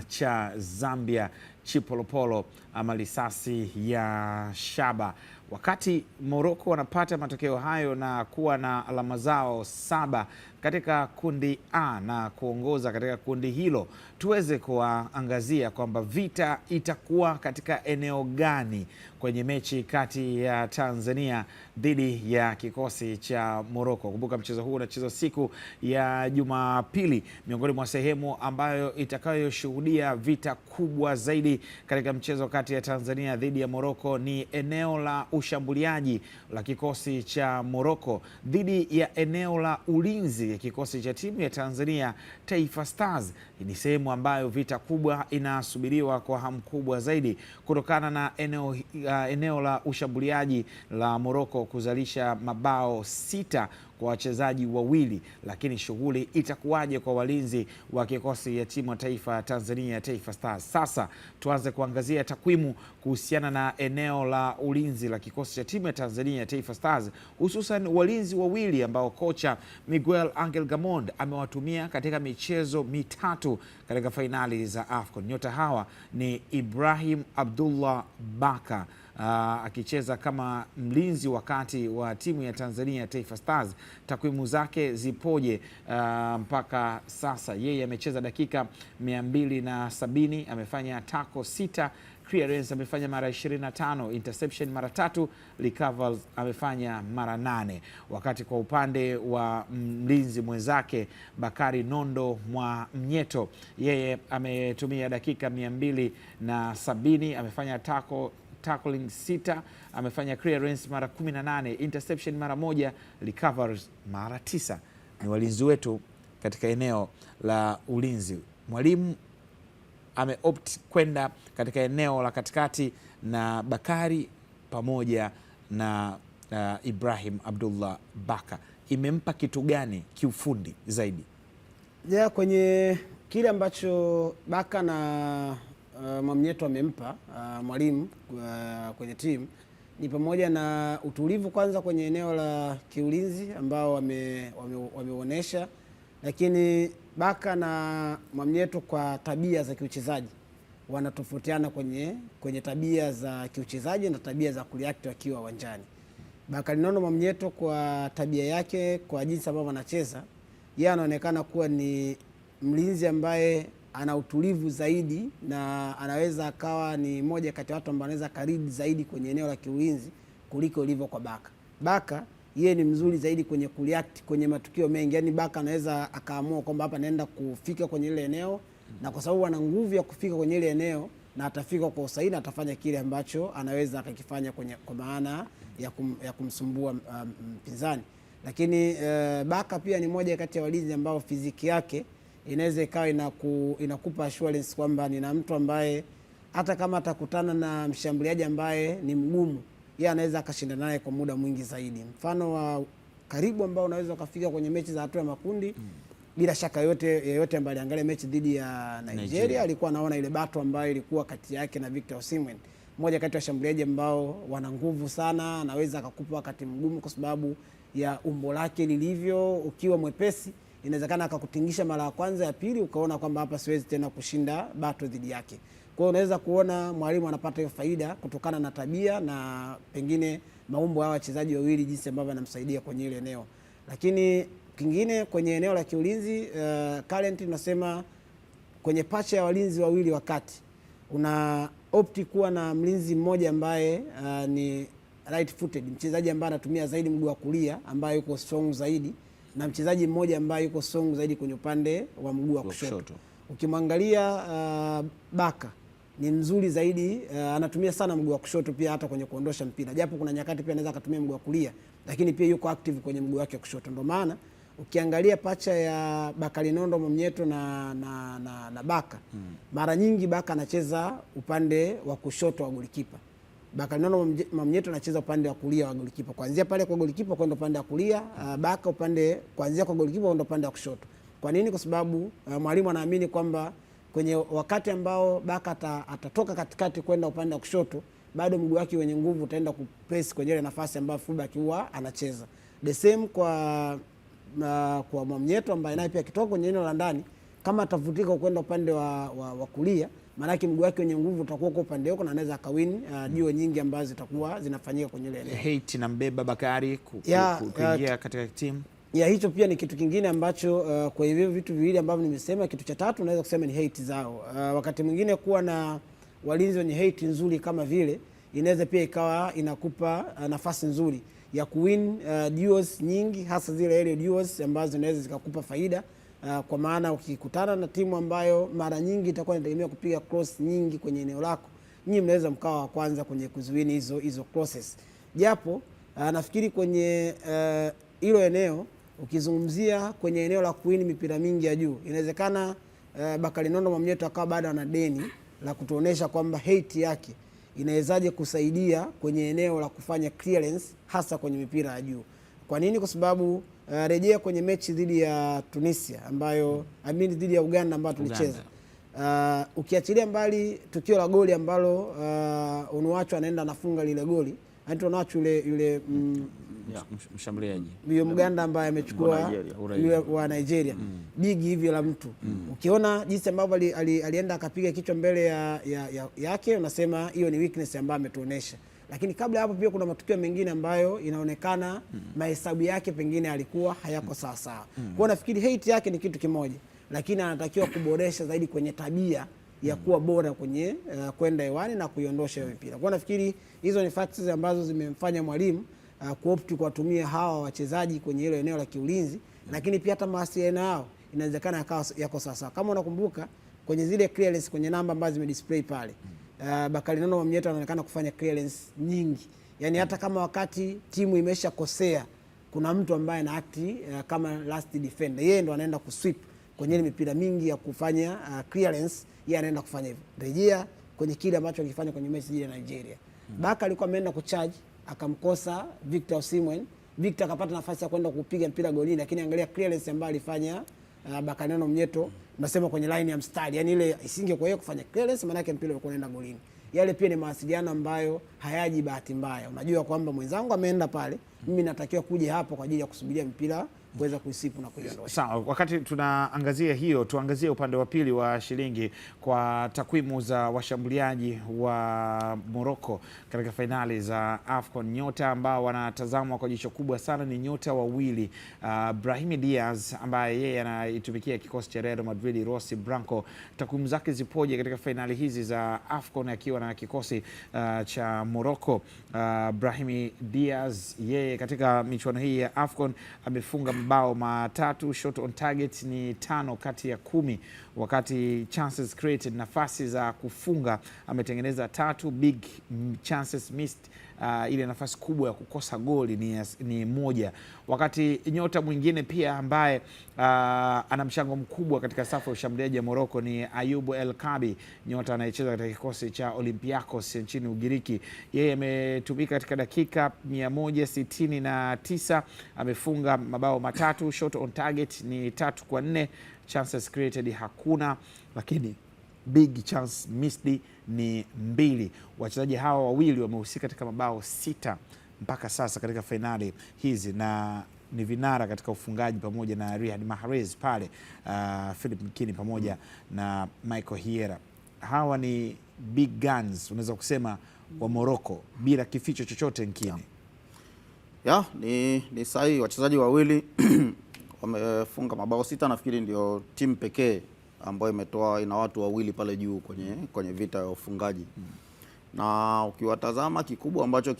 cha Zambia Chipolopolo ama risasi ya shaba. Wakati Morocco wanapata matokeo hayo na kuwa na alama zao 7 katika kundi A na kuongoza katika kundi hilo, tuweze kuangazia kwamba vita itakuwa katika eneo gani kwenye mechi kati ya Tanzania dhidi ya kikosi cha Morocco. Kumbuka mchezo huu unachezwa siku ya Jumapili, miongoni mwa sehemu ambayo itakayoshuhudia vita kubwa zaidi katika mchezo kati ya Tanzania dhidi ya Morocco ni eneo la ushambuliaji la kikosi cha Morocco dhidi ya eneo la ulinzi ya kikosi cha timu ya Tanzania Taifa Stars. Ni sehemu ambayo vita kubwa inasubiriwa kwa hamu kubwa zaidi kutokana na eneo la ushambuliaji la Morocco kuzalisha mabao 6 kwa wachezaji wawili, lakini shughuli itakuwaje kwa walinzi wa kikosi ya timu ya taifa Tanzania Taifa Stars? Sasa tuanze kuangazia takwimu kuhusiana na eneo la ulinzi la kikosi cha timu ya Tanzania Taifa Stars, hususan walinzi wawili ambao kocha Miguel Angel Gamondi amewatumia katika michezo 3 katika fainali za AFCON. Nyota hawa ni Ibrahim Abdullah Baka akicheza kama mlinzi wakati wa timu ya Tanzania Taifa Stars. Takwimu zake zipoje mpaka sasa? Yeye amecheza dakika 270, amefanya tackle 6, clearance amefanya mara 25, interception mara 3, recovers amefanya mara 8. Wakati kwa upande wa mlinzi mwenzake Bakari Nondo mwa Mnyeto, yeye ametumia dakika 270, amefanya tackling 6, amefanya clearance mara 18, interception mara 1, recovers mara 9. Ni walinzi wetu katika eneo la ulinzi. Mwalimu ameopt kwenda katika eneo la katikati na Bakari pamoja na Ibrahim Abdullah Baka. Imempa kitu gani kiufundi zaidi? Kwenye kile ambacho Baka na Mwamnyeto amempa mwalimu kwenye timu ni pamoja na utulivu kwanza kwenye eneo la kiulinzi ambao wameonyesha, lakini Baka na Mwamnyeto kwa tabia za kiuchezaji wanatofautiana kwenye tabia za kiuchezaji na tabia za kureact wakiwa uwanjani. Bakari Nondo Mwamnyeto kwa tabia yake, kwa jinsi ambavyo anacheza, yeye anaonekana kuwa ni mlinzi ambaye ana utulivu zaidi na anaweza akawa ni moja kati ya watu ambao anaweza karibu zaidi kwenye eneo la kiulinzi kuliko ilivyo kwa Baka. Baka yeye ni mzuri zaidi kwenye kureact kwenye matukio mengi. Yaani Baka anaweza akaamua kwamba hapa naenda kufika kwenye ile eneo, na kwa sababu ana nguvu ya kufika kwenye ile eneo na atafika kwa usahihi na atafanya kile ambacho anaweza akakifanya kwa maana ya kumsumbua mpinzani. Lakini Baka pia ni moja kati ya walinzi ambao fiziki yake inaweza ikawa inakupa assurance kwamba nina mtu ambaye hata kama atakutana na mshambuliaji ambaye ni mgumu, yeye anaweza akashinda naye kwa muda mwingi zaidi. Mfano wa karibu ambao unaweza ukafika kwenye mechi za hatua ya makundi bila shaka yeyote ambaye aliangalia mechi dhidi ya Nigeria alikuwa anaona ile battle ambayo ilikuwa kati yake na Victor Osimhen, mmoja kati ya washambuliaji ambao wana nguvu sana, anaweza akakupa wakati mgumu kwa sababu ya umbo lake lilivyo. Ukiwa mwepesi inawezekana akakutingisha mara ya kwanza, ya pili ukaona kwamba hapa siwezi tena kushinda battle dhidi yake. Kwa hiyo unaweza kuona mwalimu anapata hiyo faida kutokana na tabia na pengine maumbo ya wachezaji wawili, jinsi ambavyo anamsaidia kwenye ile eneo. Lakini kingine kwenye eneo la kiulinzi, current tunasema kwenye pacha ya walinzi wawili wakati una opti kuwa na mlinzi mmoja ambaye ni right footed, mchezaji ambaye anatumia zaidi mguu wa kulia ambaye yuko strong zaidi, na mchezaji mmoja ambaye yuko strong zaidi kwenye upande wa mguu wa kushoto. Ukimwangalia Baka ni mzuri zaidi, anatumia sana mguu wa kushoto pia hata kwenye kuondosha mpira, japo kuna nyakati pia anaweza akatumia mguu wa kulia, lakini pia yuko active kwenye mguu wake wa kushoto. Ndio maana ukiangalia pacha ya Bakari Nondo Mwamnyeto na Baka, mara nyingi Baka anacheza upande wa kushoto wa golikipa, Bakari Nondo Mwamnyeto anacheza upande wa kulia wa golikipa. Kuanzia pale kwa golikipa kwenda upande wa kulia, Baka upande kuanzia kwa golikipa kwenda upande wa kushoto. Kwa nini? Kwa sababu mwalimu anaamini kwamba kwenye wakati ambao Baka atatoka katikati kwenda upande wa kushoto, bado mguu wake wenye nguvu utaenda kupress kwenye ile nafasi ambayo fullback huwa anacheza. The same kwa Mwamnyeto ambaye naye pia akitoka kwenye eneo la ndani, kama atavutika kwenda upande wa kulia, maana yake mguu wake wenye nguvu utakuwa kwa upande huko na anaweza akawin dio nyingi ambazo zitakuwa zinafanyika kwenye ile eneo. Hate na mbeba Bakari kuingia katika timu. Hicho pia ni kitu kingine ambacho kwa hivyo vitu viwili ambavyo nimesema, kitu cha tatu naweza kusema ni hate zao. Wakati mwingine kuwa na walinzi wenye hate nzuri kama vile inaweza pia ikawa inakupa nafasi nzuri ya kuwin duels nyingi, hasa zile aerial duels ambazo zinaweza zikakupa faida, kwa maana ukikutana na timu ambayo mara nyingi itakuwa inategemea kupiga cross nyingi kwenye eneo lako, nyinyi mnaweza mkawa wa kwanza kwenye kuzuini hizo crosses. Japo nafikiri kwenye hilo eneo ukizungumzia kwenye eneo la kuwin mipira mingi ya juu, inawezekana Bakari Nondo Mwamnyeto akawa bado ana deni la kutuonesha kwamba hate yake inawezaje kusaidia kwenye eneo la kufanya clearance hasa kwenye mipira ya juu. Kwa nini? Kwa sababu rejea kwenye mechi dhidi ya Tunisia ambayo dhidi ya Uganda ambayo tulicheza, ukiachilia mbali tukio la goli ambalo Onuachu anaenda anafunga lile goli, Onuachu yule mshambuliaji huyo Mganda ambaye amechukua yule wa Nigeria, big hivyo la mtu, ukiona jinsi ambavyo alienda akapiga kichwa mbele yake, unasema hiyo ni weakness ambayo ametuonesha. Lakini kabla hapo pia kuna matukio mengine ambayo inaonekana mahesabu yake pengine alikuwa hayako sawa sawa. Kwa nafikiri hate yake ni kitu kimoja, lakini anatakiwa kuboresha zaidi kwenye tabia ya kuwa bora kwenye kwenda hewani na kuiondosha hiyo mipira. Kwa nafikiri hizo ni factors ambazo zimemfanya mwalimu kuopti kuwatumia hawa wachezaji kwenye hilo eneo la kiulinzi, lakini pia hata mawasiliano yao inawezekana yako sawa. Kama unakumbuka kwenye zile clearance kwenye namba ambazo zimedisplay pale, Bakari Nondo Mwamnyeto anaonekana kufanya clearance nyingi. Yaani hata kama wakati timu imeshakosea, kuna mtu ambaye ana act kama last defender, yeye ndo anaenda kusweep kwenye ile mipira mingi ya kufanya clearance, yeye anaenda kufanya hivyo. Rejea kwenye kile ambacho alifanya kwenye mechi ya Nigeria. Baka alikuwa ameenda kucharge akamkosa Victor Osimhen. Victor akapata nafasi ya kwenda kupiga mpira golini, lakini angalia clearance ambayo alifanya Bakari Nondo Mwamnyeto, nasema kwenye line ya mstari. Yaani ile isingekuwa yeye kufanya clearance, maana yake mpira ulikuwa unaenda golini. Yale pia ni mawasiliano ambayo hayaji bahati mbaya. Unajua kwamba mwenzangu ameenda pale, mimi natakiwa kuja hapo kwa ajili ya kusubiria mpira kuweza kuisipu na kuiondosha. Sawa, wakati tunaangazia hiyo, tuangazie upande wa pili wa shilingi kwa takwimu za washambuliaji wa Morocco katika fainali za AFCON. Nyota ambao wanatazamwa kwa jicho kubwa sana ni nyota wawili, Brahim Diaz ambaye yeye anaitumikia kikosi cha Real Madrid, Rossi Blanco. Takwimu zake zipoje katika fainali hizi za AFCON akiwa na kikosi cha Morocco? Brahim Diaz yeye katika michuano hii ya AFCON amefunga mabao matatu, shot on target ni 5 kati ya 10, wakati chances created, nafasi za kufunga ametengeneza 3, big chances missed, ile nafasi kubwa ya kukosa goli ni 1. Wakati nyota mwingine pia ambaye ana mchango mkubwa katika safu ya ushambuliaji ya Morocco ni Ayoub El Kabi, nyota anayecheza katika kikosi cha Olympiacos nchini Ugiriki. Yeye ametumika katika dakika 169, amefunga mabao 3, shot on target ni 3 kwa 4, chances created hakuna, lakini big chance missed ni 2. Wachezaji hawa wawili wamehusika katika mabao 6 mpaka sasa katika fainali hizi, na ni vinara katika ufungaji pamoja na Riyad Mahrez pale, Philip Mkini pamoja na Michael Hierro. Hawa ni big guns unaweza kusema wa Morocco bila kificho chochote Mkini. Ni sahihi, wachezaji wawili wamefunga mabao 6. Nafikiri ndio timu pekee ambayo ina watu wawili pale juu kwenye vita ya ufungaji. Na ukiwatazama, kikubwa ambacho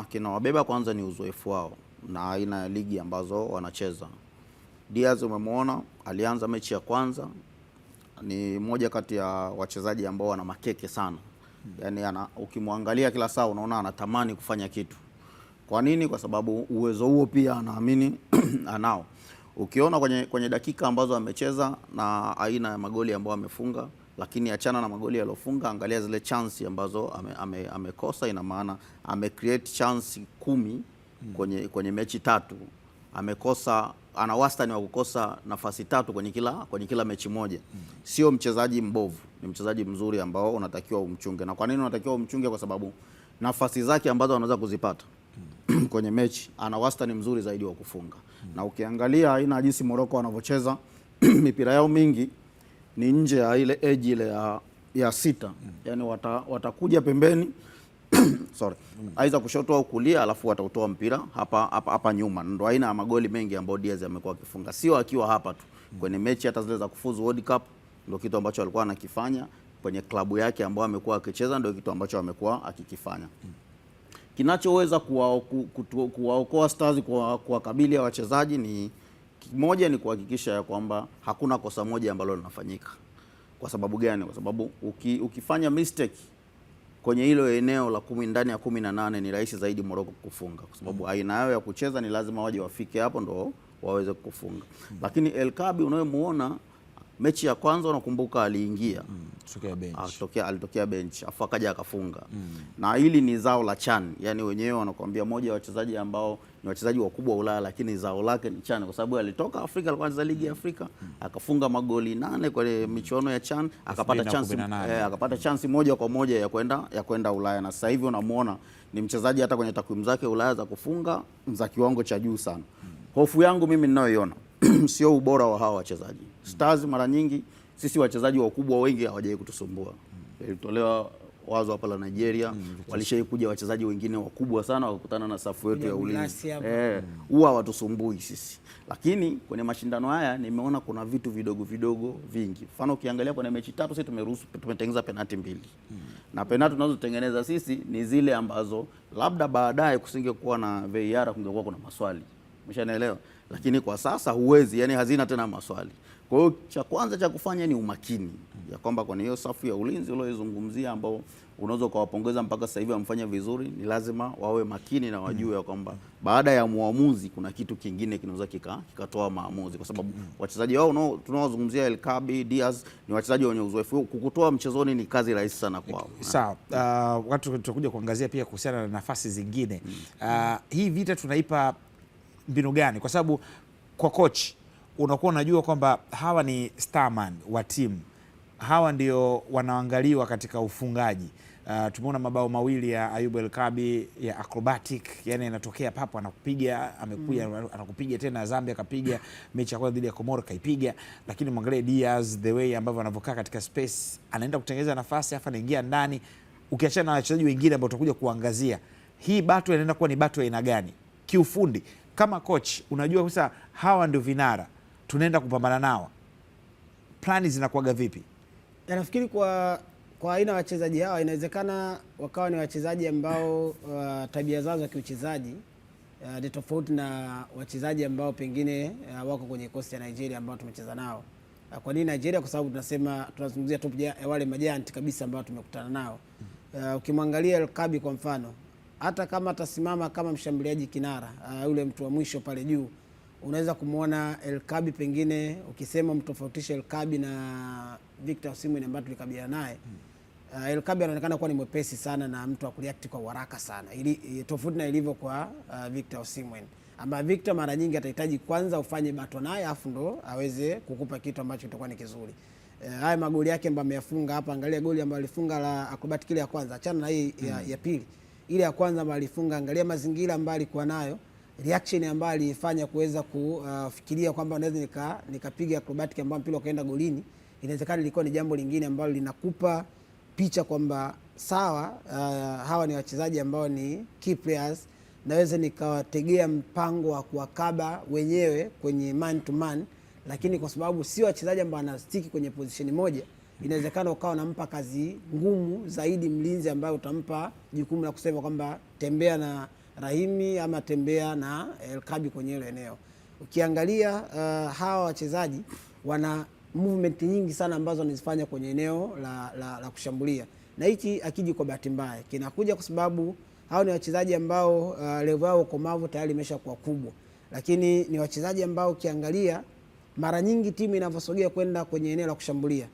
kinawabeba kwanza ni uzoefu wao na aina ya ligi ambazo wanacheza. Diaz umemwona alianza mechi ya kwanza, ni moja kati ya wachezaji ambao wana makeke sana. Yani ukimwangalia kila saa unaona anatamani kufanya kitu. Kwa nini? Kwa sababu uwezo huo pia anaamini anao. Ukiona kwenye dakika ambazo amecheza na aina ya magoli ambayo amefunga, lakini achana na magoli aliyofunga, angalia zile chance ambazo amekosa. Ina maana amecreate chance 10 kwenye mechi 3. Amekosa, ana wastani wa kukosa nafasi 3 kwenye kila mechi moja. Sio mchezaji mbovu, ni mchezaji mzuri ambao unatakiwa umchunge. Na kwa nini unatakiwa umchunge? Kwa sababu nafasi zake ambazo anaweza kuzipata kwenye mechi, ana wastani mzuri zaidi wa kufunga. Na ukiangalia aina jinsi Morocco wanavyocheza mipira yao mingi ni nje ya ile edge ile ya 6. Yani watakuja pembeni sorry, aidha kushoto au kulia, alafu watautoa mpira hapa nyuma. Ndio aina ya magoli mengi ambayo Diaz amekuwa akifunga, sio akiwa hapa tu kwenye mechi, hata zile za kufuzu World Cup. Ndio kitu ambacho alikuwa anakifanya kwenye klabu yake ambayo amekuwa akicheza, ndio kitu ambacho amekuwa akikifanya. Kinachoweza kuwaokoa Stars kuwakabili ya wachezaji ni kimoja, ni kuhakikisha ya kwamba hakuna kosa moja ambalo linafanyika. Kwa sababu gani? Kwa sababu ukifanya mistake kwenye hilo eneo la 10 ndani ya 18 ni rahisi zaidi Morocco kufunga, kwa sababu aina yao ya kucheza ni lazima waje wafike hapo ndo waweze kufunga. Lakini El Kabi unayemuona mechi ya kwanza unakumbuka aliingia alitokea bench afu akaja akafunga. Na hili ni zao la CHAN, yani wenyewe wanakuambia moja wa wachezaji ambao ni wachezaji wakubwa Ulaya, lakini zao lake ni CHAN, kwa sababu alitoka Afrika, alikuwa anacheza ligi ya Afrika, akafunga magoli 8 kwenye michuano ya CHAN, akapata chance moja kwa moja ya kwenda Ulaya. Na sasa hivi unamuona ni mchezaji hata kwenye takwimu zake Ulaya za kufunga za kiwango cha juu sana. Hofu yangu mimi ninayoiona sio ubora wa hawa wachezaji. Stars mara nyingi sisi wachezaji wakubwa wengi hawajawahi kutusumbua. Ilitolewa wazo hapa la Nigeria, walishawahi kuja wachezaji wengine wakubwa sana wakakutana na safu yetu ya ulinzi. Huwa watusumbui sisi. Lakini kwenye mashindano haya nimeona kuna vitu vidogo vingi. Mfano ukiangalia kwenye mechi 3 sisi tumetengeneza penalti 2. Na penalti tunazotengeneza sisi ni zile ambazo labda baadaye kusingekuwa na VAR kungekuwa kuna maswali. Umeshanielewa? Lakini kwa sasa huwezi, yani hazina tena maswali. Kwa hiyo cha kwanza cha kufanya ni umakini, ya kwamba kwenye hiyo safu ya ulinzi ulioizungumzia ambao unaweza kuwapongeza mpaka sasa hivi wamfanya vizuri, ni lazima wawe makini na wajue ya kwamba baada ya muamuzi kuna kitu kingine kinaweza kikatoa maamuzi, kwa sababu wachezaji wao tunaozungumzia El Kabi, Diaz ni wachezaji wenye uzoefu. Kukutoa mchezoni ni kazi rahisi sana kwao. Sawa. Watu tutakuja kuangazia pia kuhusiana na nafasi zingine. Hii vita tunaipa mbinu gani? Kwa sababu kwa coach unakuwa unajua kwamba hawa ni starman wa timu, hawa ndio wanaangaliwa katika ufungaji. Tumeona mabao 2 ya Ayoub El Kabi ya acrobatic, yani inatokea papo anakupiga, amekuja anakupiga tena. Zambia kapiga mechi ya kwanza dhidi ya Komoro kaipiga. Lakini mwangalie Diaz, the way ambavyo anavokaa katika space, anaenda kutengeneza nafasi afa anaingia ndani. Ukiachana na wachezaji wengine ambao tutakuja kuangazia, hii battle inaenda kuwa ni battle aina gani kiufundi? Kama coach unajua sasa hawa ndio vinara tunaenda kupambana nao, plani zinakuwaga vipi? Nafikiri kwa aina wachezaji hawa inawezekana wakawa ni wachezaji ambao tabia zao za kiuchezaji ni tofauti na wachezaji ambao pengine wako kwenye kosti ya Nigeria ambao tumecheza nao. Kwa nini Nigeria? Kwa sababu tunazungumzia top wale majiant kabisa ambao tumekutana nao. Ukimwangalia El Kabi kwa mfano, hata kama atasimama kama mshambuliaji kinara, yule mtu wa mwisho pale juu, unaweza kumuona El Kabi, pengine ukisema mtofautishe El Kabi na Victor Osimhen ambaye tulikabiliana naye, El Kabi anaonekana kuwa ni mwepesi sana na mtu wa kureact kwa haraka sana, ili tofauti na ilivyo kwa Victor Osimhen, ambaye Victor mara nyingi atahitaji kwanza ufanye bato naye afu ndo aweze kukupa kitu ambacho kitakuwa ni kizuri. Haya magoli yake ambayo ameyafunga hapa, angalia goli ambayo alifunga la acrobatic ile ya kwanza, achana na hii ya pili. Ile ya kwanza ambayo alifunga, angalia mazingira ambayo alikuwa nayo, reaction ambayo alifanya kuweza kufikiria kwamba naweza nikapiga acrobatic ambayo mpira ukaenda golini. Inawezekana ilikuwa ni jambo lingine ambalo linakupa picha kwamba sawa, hawa ni wachezaji ambao ni key players, naweza nikawategea mpango wa kuwakaba wenyewe kwenye man to man, lakini kwa sababu sio wachezaji ambao wanastiki kwenye position moja, inawezekana ukawa unampa kazi ngumu zaidi mlinzi ambaye utampa jukumu la kusema kwamba tembea na Rahimi ama tembea na El Kabi kwenye ile eneo. Ukiangalia hawa wachezaji wana movement nyingi sana ambazo wanazifanya kwenye eneo la kushambulia, na hichi akiji kwa bahati mbaya kinakuja kwa sababu hao ni wachezaji ambao level yao komavu tayari imeshakuwa kubwa, lakini ni wachezaji ambao ukiangalia mara nyingi timu inavyosogea kwenda kwenye eneo la kushambulia,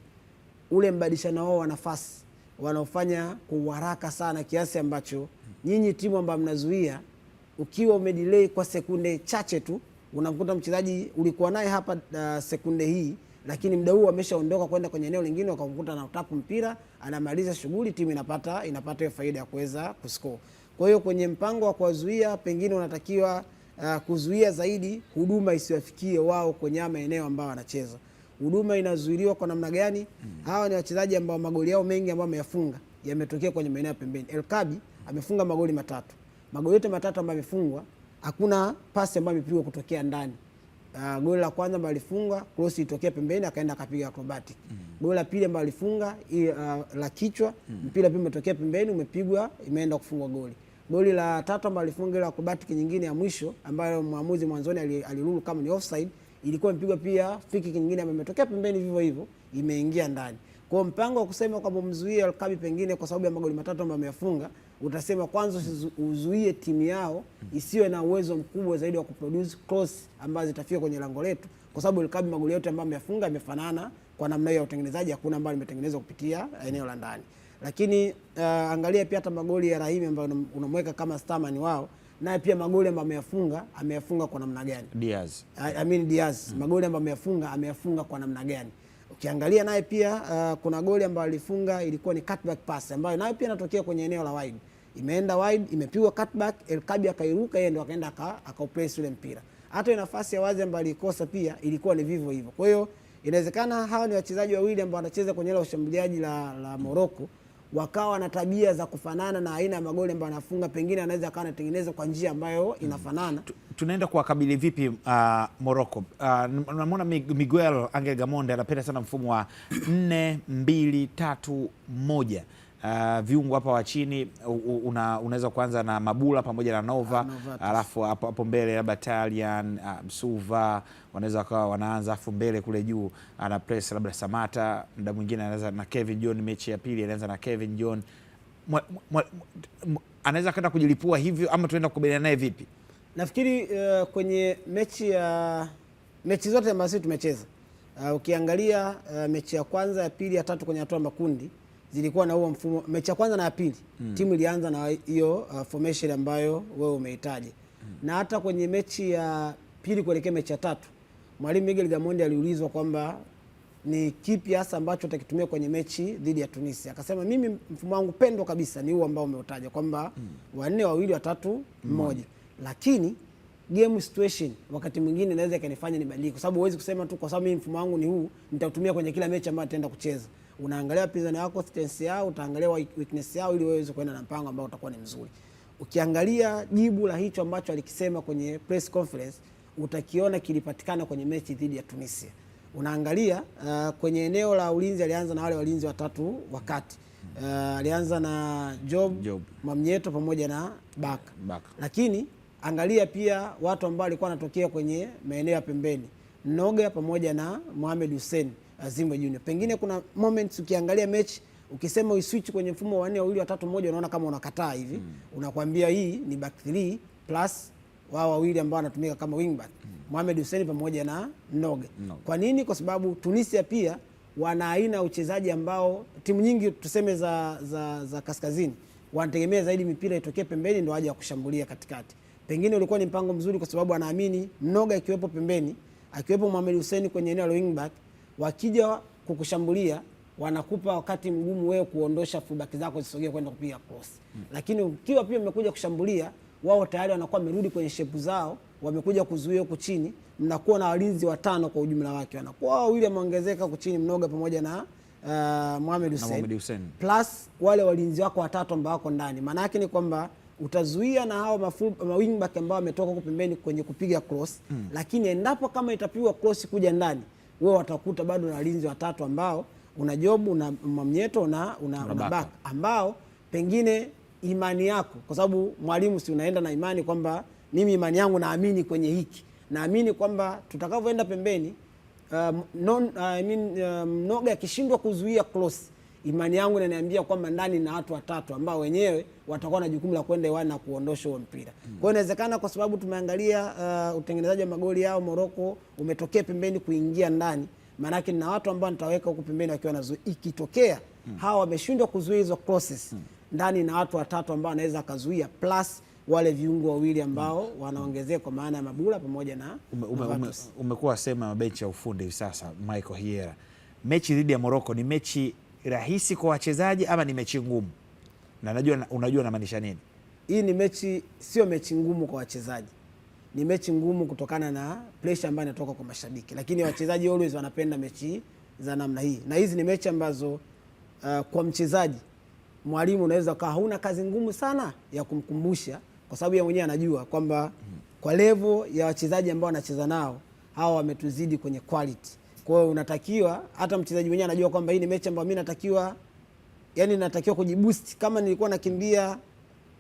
ule mbadilishano wao wa nafasi wanaofanya kwa haraka sana, kiasi ambacho nyinyi timu ambayo mnazuia, ukiwa umedelay kwa sekunde chache tu, unakuta mchezaji ulikuwa naye hapa sekunde hii, lakini muda huu ameshaondoka kwenda kwenye eneo lingine, ukakuta na utapu mpira, anamaliza shughuli, timu inapata faida ya kuweza kuscore. Kwa hiyo kwenye mpango wa kuwazuia, pengine unatakiwa kuzuia zaidi huduma isiwafikie wao kwenye maeneo ambao wanacheza. Huduma inazuiliwa kwa namna gani? Hawa ni wachezaji ambao magoli yao mengi ambao wameyafunga yametokea kwenye maeneo ya pembeni. El Kabi amefunga magoli matatu. Magoli yote matatu ambayo amefungwa, hakuna pasi ambayo imepigwa kutokea ndani. Goli la kwanza ambalo alifunga cross itokea pembeni, akaenda akapiga acrobatic. Goli la pili ambalo alifunga la kichwa, mpira pia umetokea pembeni, umepigwa, imeenda kufungwa goli. Goli la tatu ambalo alifunga ile acrobatic nyingine ya mwisho ambayo mwamuzi mwanzoni alirulu kama ni offside, ilikuwa imepigwa pia free kick nyingine ambayo imetokea pembeni vivyo hivyo, imeingia ndani. Kwa mpango wa kusema kwamba mzuie El Kabi pengine kwa sababu ya magoli matatu ambayo ameyafunga, utasema kwanza uzuie timu yao isiwe na uwezo mkubwa zaidi wa kuproduce cross ambazo zitafika kwenye lango letu, kwa sababu El Kabi magoli yote ambayo ameyafunga yamefanana kwa namna hiyo ya utengenezaji, hakuna ambayo imetengenezwa kupitia eneo la ndani. Lakini angalia pia hata magoli ya Rahimi ambayo unamweka kama starman wao, naye pia magoli ambayo ameyafunga kwa namna gani? Diaz. Magoli ambayo ameyafunga kwa namna gani? Ukiangalia naye pia kuna goli ambayo alifunga ilikuwa ni cutback pass ambayo nayo pia inatokea kwenye eneo la wide. Imeenda wide, imepigwa cutback, El Kabi akairuka, yeye ndo akaenda akapress ule mpira. Hata nafasi ya wazi ambayo alikosa pia ilikuwa ni vivyo hivyo. Kwa hiyo inawezekana hawa ni wachezaji wawili ambao wanacheza kwenye ile ushambuliaji la Morocco, wakawa na tabia za kufanana na aina ya magoli ambayo anafunga, pengine anaweza akawa anatengeneza kwa njia ambayo inafanana. Tunaenda kuwakabili vipi Morocco? Unamwona Miguel Angel Gamonde anapenda sana mfumo wa 4-2-3-1. Viungo hapa wa chini unaweza kuanza na Mabula pamoja na Nova, alafu hapo mbele labda Talian, Msuva wanaweza wakawa wanaanza, afu mbele kule juu ana press labda Samata, muda mwingine anaweza na Kevin John. Mechi ya pili anaanza na Kevin John, anaweza kwenda kujilipua hivyo, ama tunaenda kukabiliana naye vipi? Nafikiri kwenye mechi zote ambazo sisi tumecheza, ukiangalia mechi ya kwanza, ya pili, ya tatu kwenye hatua makundi zilikuwa na huo mfumo. Mechi ya kwanza na ya pili timu ilianza na hiyo formation ambayo wewe umehitaji. Na hata kwenye mechi ya pili kuelekea mechi ya tatu, Mwalimu Miguel Gamondi aliulizwa kwamba ni kipi hasa ambacho utakitumia kwenye mechi dhidi ya Tunisia. Akasema mimi mfumo wangu pendo kabisa ni huu ambao umeutaja kwamba 4-2-1 3-1. Lakini game situation wakati mwingine inaweza ikanifanya nibadilike, kwa sababu huwezi kusema tu kwa sababu mimi mfumo wangu ni huu nitautumia kwenye kila mechi ambayo nitaenda kucheza. Unaangalia pinzani yako, strength yao, utaangalia weakness yao, ili uweze kwenda na mpango ambao utakuwa ni mzuri. Ukiangalia jibu la hicho ambacho alikisema kwenye press conference, utakiona kilipatikana kwenye mechi dhidi ya Tunisia. Unaangalia kwenye eneo la ulinzi alianza na wale walinzi watatu wakati. Alianza na Job, Mamnyeto pamoja na Baka. Lakini angalia pia watu ambao walikuwa wanatokea kwenye maeneo ya pembeni, Noga pamoja na Mohamed Hussein. Zimbabwe Junior. Pengine kuna moments ukiangalia mechi ukisema uswitch kwenye mfumo wa 4-2-3-1 unaona kama unakataa hivi. Unakwambia hii ni back 3 plus wao wawili ambao wanatumika kama wing back. Mohamed Hussein pamoja na Mnoga. Kwa nini? Kwa sababu Tunisia pia wana aina ya uchezaji ambao timu nyingi tuseme za kaskazini wanategemea zaidi mipira itokee pembeni ndio aje kushambulia katikati. Pengine ulikuwa ni mpango mzuri kwa sababu anaamini Mnoga ikiwepo pembeni, akiwepo Mohamed Hussein kwenye eneo la wing back, wakija kukushambulia wanakupa wakati mgumu wewe kuondosha fullback zako zisogee kwenda kupiga cross. Lakini ukiwa pia mmekuja kushambulia, wao tayari wanakuwa wamerudi kwenye shepu zao, wamekuja kuzuia huko chini, mnakuwa na walinzi watano kwa ujumla wake. Wanakuwa wawili wameongezeka huko chini, Mnoga pamoja na Mohamed Hussein. Plus wale walinzi wako watatu ambao wako ndani. Maana yake ni kwamba utazuia na hao wing back ambao wametoka huko pembeni kwenye kupiga cross, lakini endapo kama itapigwa cross kuja ndani, wewe watakuta bado na walinzi watatu ambao una Job, una Mamnyeto, una Baka ambao pengine imani yako, kwa sababu mwalimu si unaenda na imani kwamba mimi imani yangu naamini kwenye hiki, naamini kwamba tutakavyoenda pembeni Mnoga akishindwa kuzuia cross, imani yangu inaniambia kwamba ndani na watu watatu ambao wenyewe watakuwa na jukumu la kwenda hewani na kuondosha huo mpira. Kwa hiyo inawezekana, kwa sababu tumeangalia utengenezaji wa magoli yao Morocco umetokea pembeni kuingia ndani, maana yake na watu ambao nitaweka huko pembeni wakiwa nazuia, ikitokea hawa wameshindwa kuzuia hizo crosses ndani na watu watatu ambao wanaweza kazuia, plus wale viungo wawili ambao wanaongezeka kwa maana ya Mabula pamoja na umekuwa sema mabenchi ya ufundi sasa. Michael Hiera, mechi dhidi ya Morocco ni mechi rahisi kwa wachezaji ama ni mechi ngumu? Na unajua namaanisha nini? Hii ni mechi, sio mechi ngumu kwa wachezaji, ni mechi ngumu kutokana na pressure ambayo inatoka kwa mashabiki, lakini wachezaji always wanapenda mechi za namna hii, na hizi ni mechi ambazo kwa mchezaji mwalimu unaweza kaa hauna kazi ngumu sana ya kumkumbusha, kwa sababu yeye mwenyewe anajua kwamba kwa level ya wachezaji ambao anacheza nao hawa wametuzidi kwenye quality. Kwa hiyo unatakiwa, hata mchezaji mwenyewe anajua kwamba hii ni mechi ambayo mimi natakiwa kujiboost. Kama nilikuwa nakimbia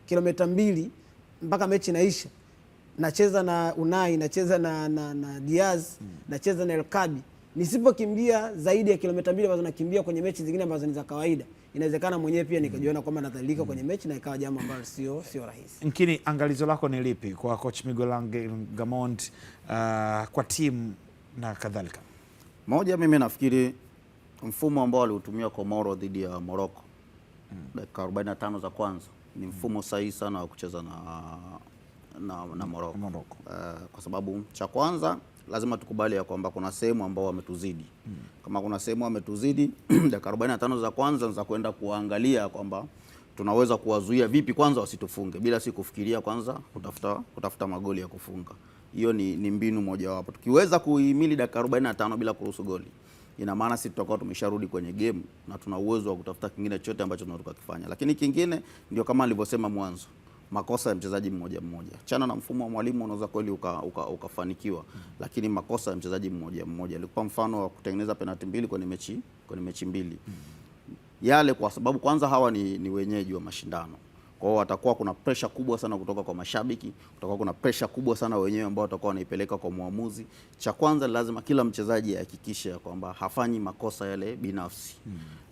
kilomita 2 mpaka mechi inaisha, nacheza na Unai, nacheza na Diaz, nacheza na El Kabi, nisipokimbia zaidi ya kilomita 2 ambazo nakimbia kwenye mechi zingine ambazo ni za kawaida, inawezekana mwenyewe pia nikajiona kwamba nadhalilika kwenye mechi na ikawa jambo ambalo sio rahisi. Lakini angalizo lako ni lipi kwa coach Miguel Angel Gamond, kwa timu na kadhalika? Moja, mimi nafikiri mfumo ambao aliutumia Komoro dhidi ya Morocco dakika 45 za kwanza ni mfumo sahihi sana wa kucheza na Morocco. Kwa sababu cha kwanza lazima tukubali ya kwamba kuna sehemu ambao wametuzidi. Kama kuna sehemu wametuzidi, dakika 45 za kwanza za kwenda kuangalia kwamba tunaweza kuwazuia vipi kwanza wasitufunge, bila si kufikiria kwanza kutafuta magoli ya kufunga. Hiyo ni mbinu moja wapo. Tukiweza kuhimili dakika 45 bila kuruhusu goli, ina maana sisi tutakuwa tumesharudi kwenye game na tuna uwezo wa kutafuta kingine chote ambacho tunataka kufanya. Lakini kingine ndio kama nilivyosema mwanzo, makosa ya mchezaji mmoja. Chana na mfumo wa mwalimu unaweza kweli ukafanikiwa, lakini makosa ya mchezaji mmoja. Alikuwa mfano wa kutengeneza penalti 2 kwenye mechi 2. Yale kwa sababu kwanza hawa ni wenyeji wa mashindano. Kwa hiyo watakuwa kuna pressure kubwa sana kutoka kwa mashabiki, kutakuwa kuna pressure kubwa sana wenyewe ambao watakuwa wanaipeleka kwa muamuzi. Cha kwanza lazima kila mchezaji ahakikishe kwamba hafanyi makosa yale binafsi.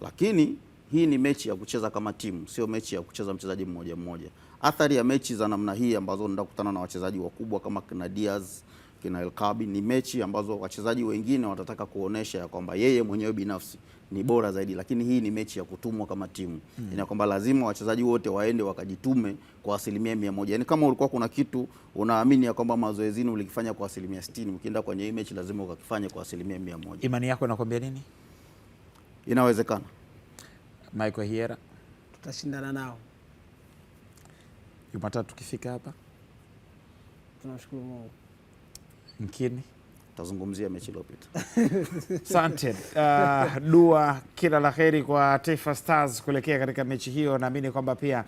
Lakini hii ni mechi ya kucheza kama timu, sio mechi ya kucheza mchezaji mmoja. Athari ya mechi za namna hii ambazo nenda kukutana na wachezaji wakubwa kama kina Diaz, kina El Kabi, ni mechi ambazo wachezaji wengine watataka kuonesha ya kwamba yeye mwenyewe binafsi ni bora zaidi, lakini hii ni mechi ya kutumwa kama timu. Ina kwamba lazima wachezaji wote waende wakajitume kwa 100%. Yaani kama ulikuwa kuna kitu unaamini ya kwamba mazoezini ulikifanya kwa 60%, ukienda kwenye hii mechi lazima ukakifanye kwa 100%. Imani yako inakwambia nini? Inawezekana. Michael Hiera, tutashindana nao Jumatatu tukifika hapa. Tunashukuru Mungu. Mkini tazungumzia mechi iliyopita. Asante. Dua kila la kheri kwa Taifa Stars kuelekea katika mechi hiyo. Naamini kwamba pia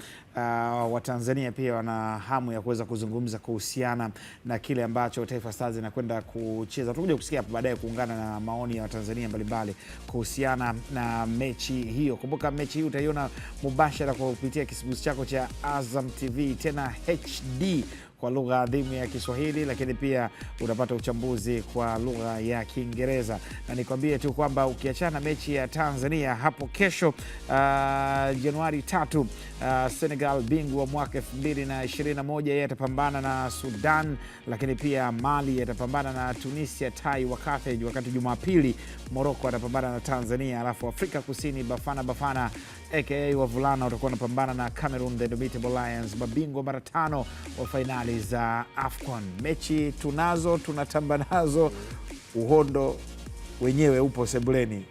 Watanzania pia wana hamu ya kuweza kuzungumza kuhusiana na kile ambacho Taifa Stars inakwenda kucheza. Tutakuja kusikia hapo baadaye kuungana na maoni ya Watanzania mbalimbali kuhusiana na mechi hiyo. Kumbuka mechi hii utaiona mubashara kwa kupitia kisibusi chako cha Azam TV tena HD kwa lugha adhimu ya Kiswahili, lakini pia utapata uchambuzi kwa lugha ya Kiingereza. Na nikwambie tu kwamba ukiachana mechi ya Tanzania hapo kesho Januari 3, Senegal bingwa mwaka 2021 yeye atapambana na Sudan, lakini pia Mali atapambana na Tunisia Tai wa Carthage, wakati Jumapili Morocco atapambana na Tanzania, alafu Afrika Kusini Bafana aka wavulana watakuwa wanapambana na Cameroon the Indomitable Lions, mabingwa mara 5 wa fainali za AFCON. Mechi tunatamba nazo, uhondo wenyewe upo sebuleni.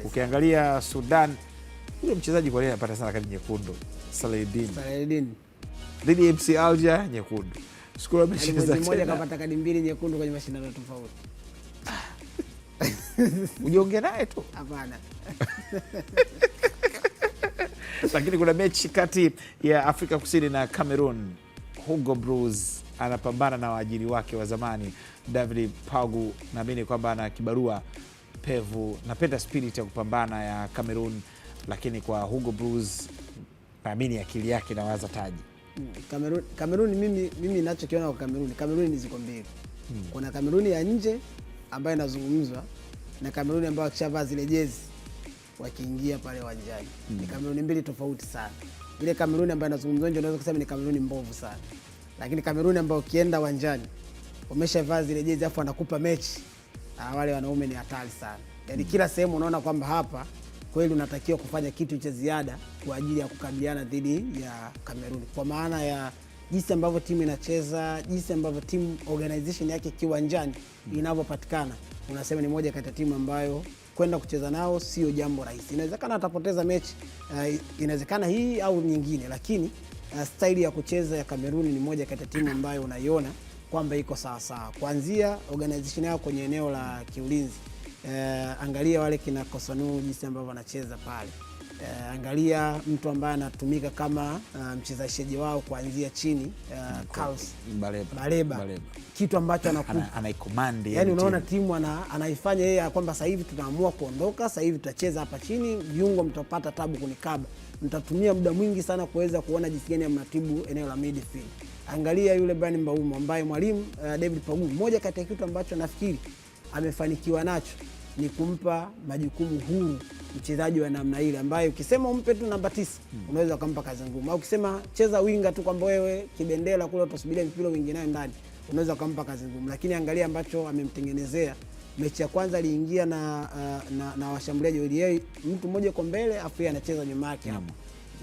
Ukiangalia Sudan, yule mchezaji kwa nini anapata sana kadi nyekundu? Saladin dhidi ya MC Alger nyekundu. Skoro amecheza mmoja kapata kadi 2 nyekundu kwenye mashindano tofauti. Ujiongea naye tu. Hapana. Lakini kuna mechi kati ya Afrika Kusini na Cameroon. Hugo Broos anapambana na waajiri wake wa zamani David Pagu. Naamini kwamba ana kibarua pevu. Napenda spirit ya kupambana ya Cameroon, lakini kwa Hugo Broos naamini akili yake inawaza taji. Cameroon mimi ninachokiona kwa Cameroon ni ziko mbili. Kuna Cameroon ya nje ambayo inazungumzwa na Cameroon ambayo akishavaa zile jezi wakiingia pale uwanjani. Ni Cameroon mbili tofauti sana. Ile Cameroon ambayo inazungumzwa nje unaweza kusema ni Cameroon mbovu sana. Lakini Cameroon ambayo ukienda uwanjani umeshavaa zile jezi afu anakupa mechi, wale wanaume ni hatari sana. Yaani kila sehemu unaona kwamba hapa kweli unatakiwa kufanya kitu cha ziada kwa ajili ya kukabiliana dhidi ya Cameroon. Kwa maana ya jinsi ambavyo timu inacheza, jinsi ambavyo team organization yake kiwanjani inavyopatikana, unasema ni moja kati ya timu ambayo kwenda kucheza nao sio jambo rahisi. Inawezekana atapoteza mechi, inawezekana hii au nyingine, lakini staili ya kucheza ya Cameroon ni moja kati ya timu ambayo unaiona kwamba iko sawa sawa. Kuanzia organization yao kwenye eneo la kiulinzi, angalia wale kina Kosanu jinsi ambavyo wanacheza pale. Angalia mtu ambaye anatumika kama mchezaji wao kuanzia chini, Carlos Baleba. Kitu ambacho anaicommand, yani unaona timu anaifanya yeye kwamba sasa hivi tunaamua kuondoka, sasa hivi tutacheza hapa chini, viungo mtapata tabu kunikaba, mtatumia muda mwingi sana kuweza kuona jinsi gani mnatibu eneo la midfield. Angalia yule Bryan Mbeumo ambaye mwalimu David Pagu, moja kati ya kitu ambacho nafikiri amefanikiwa nacho ni kumpa majukumu huru mchezaji wa namna ile, ambaye ukisema umpe tu namba 9 unaweza kumpa kazi ngumu, au ukisema cheza winga tu kwamba wewe kibendera kule utasubiria mpira wingi nayo ndani, unaweza kumpa kazi ngumu. Lakini angalia ambacho amemtengenezea. Mechi ya kwanza aliingia na washambuliaji wale, mtu mmoja kwa mbele afu yeye anacheza nyuma yake hapo.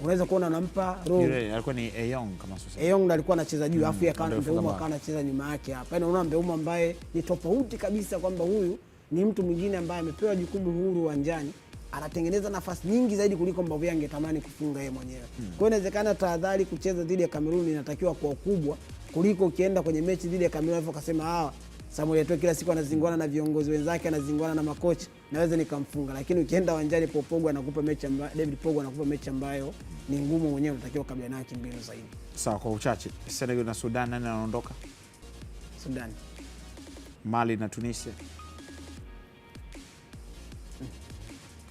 Unaweza kuona anampa role. Alikuwa ni Eyong kama sasa. Eyong ndo alikuwa anacheza juu, afu Mbeumo akawa anacheza nyuma yake hapa. Yaani unaona Mbeumo ambaye ni tofauti kabisa, kwamba huyu ni mtu mwingine ambaye amepewa jukumu huru uwanjani, anatengeneza nafasi nyingi zaidi kuliko ambavyo angetamani kufunga yeye mwenyewe. Kwa hiyo inawezekana tahadhari kucheza dhidi ya Cameroon inatakiwa kuwa kubwa kuliko ukienda kwenye mechi dhidi ya Cameroon afu akasema Samuel Eto'o kila siku anazingwana na viongozi wenzake, anazingwana na makocha, naweza nikamfunga. Lakini ukienda uwanjani Pogba anakupa mechi ambayo David Pogba anakupa mechi ambayo ni ngumu, mwenyewe unatakiwa kukabiliana nayo kimbinu zaidi. Sawa, kwa uchache Senegal na Sudan, nani anaondoka? Sudan. Mali na Tunisia.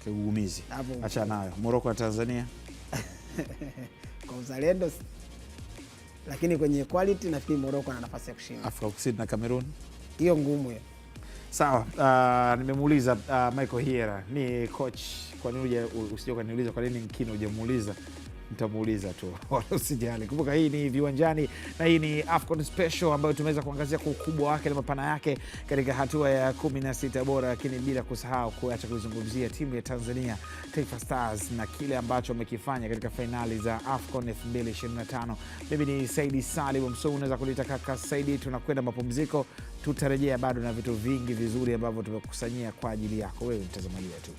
Kigugumizi. Acha nayo. Morocco na Tanzania. Kwa uzalendo, lakini kwenye quality nafikiri Morocco ana nafasi ya kushinda. Afrika Kusini na Cameroon. Hiyo ngumu hiyo. Sawa, nimemuuliza Michael Hiera ni coach, kwa nini usije kuniuliza kwa nini Nkino hujamuuliza? Nitamuuliza tu, wala usijali. Kumbuka hii ni Viwanjani na hii ni AFCON special ambayo tumeweza kuangazia kwa ukubwa wake na mapana yake katika hatua ya 16 bora, lakini bila kusahau kuacha kuzungumzia timu ya Tanzania Taifa Stars na kile ambacho wamekifanya katika fainali za AFCON 2025. Mimi ni Saidi Salim Msou, unaweza kulita kaka Saidi. Tunakwenda mapumziko, tutarejea bado na vitu vingi vizuri ambavyo tumekusanyia kwa ajili yako wewe mtazamaji wetu.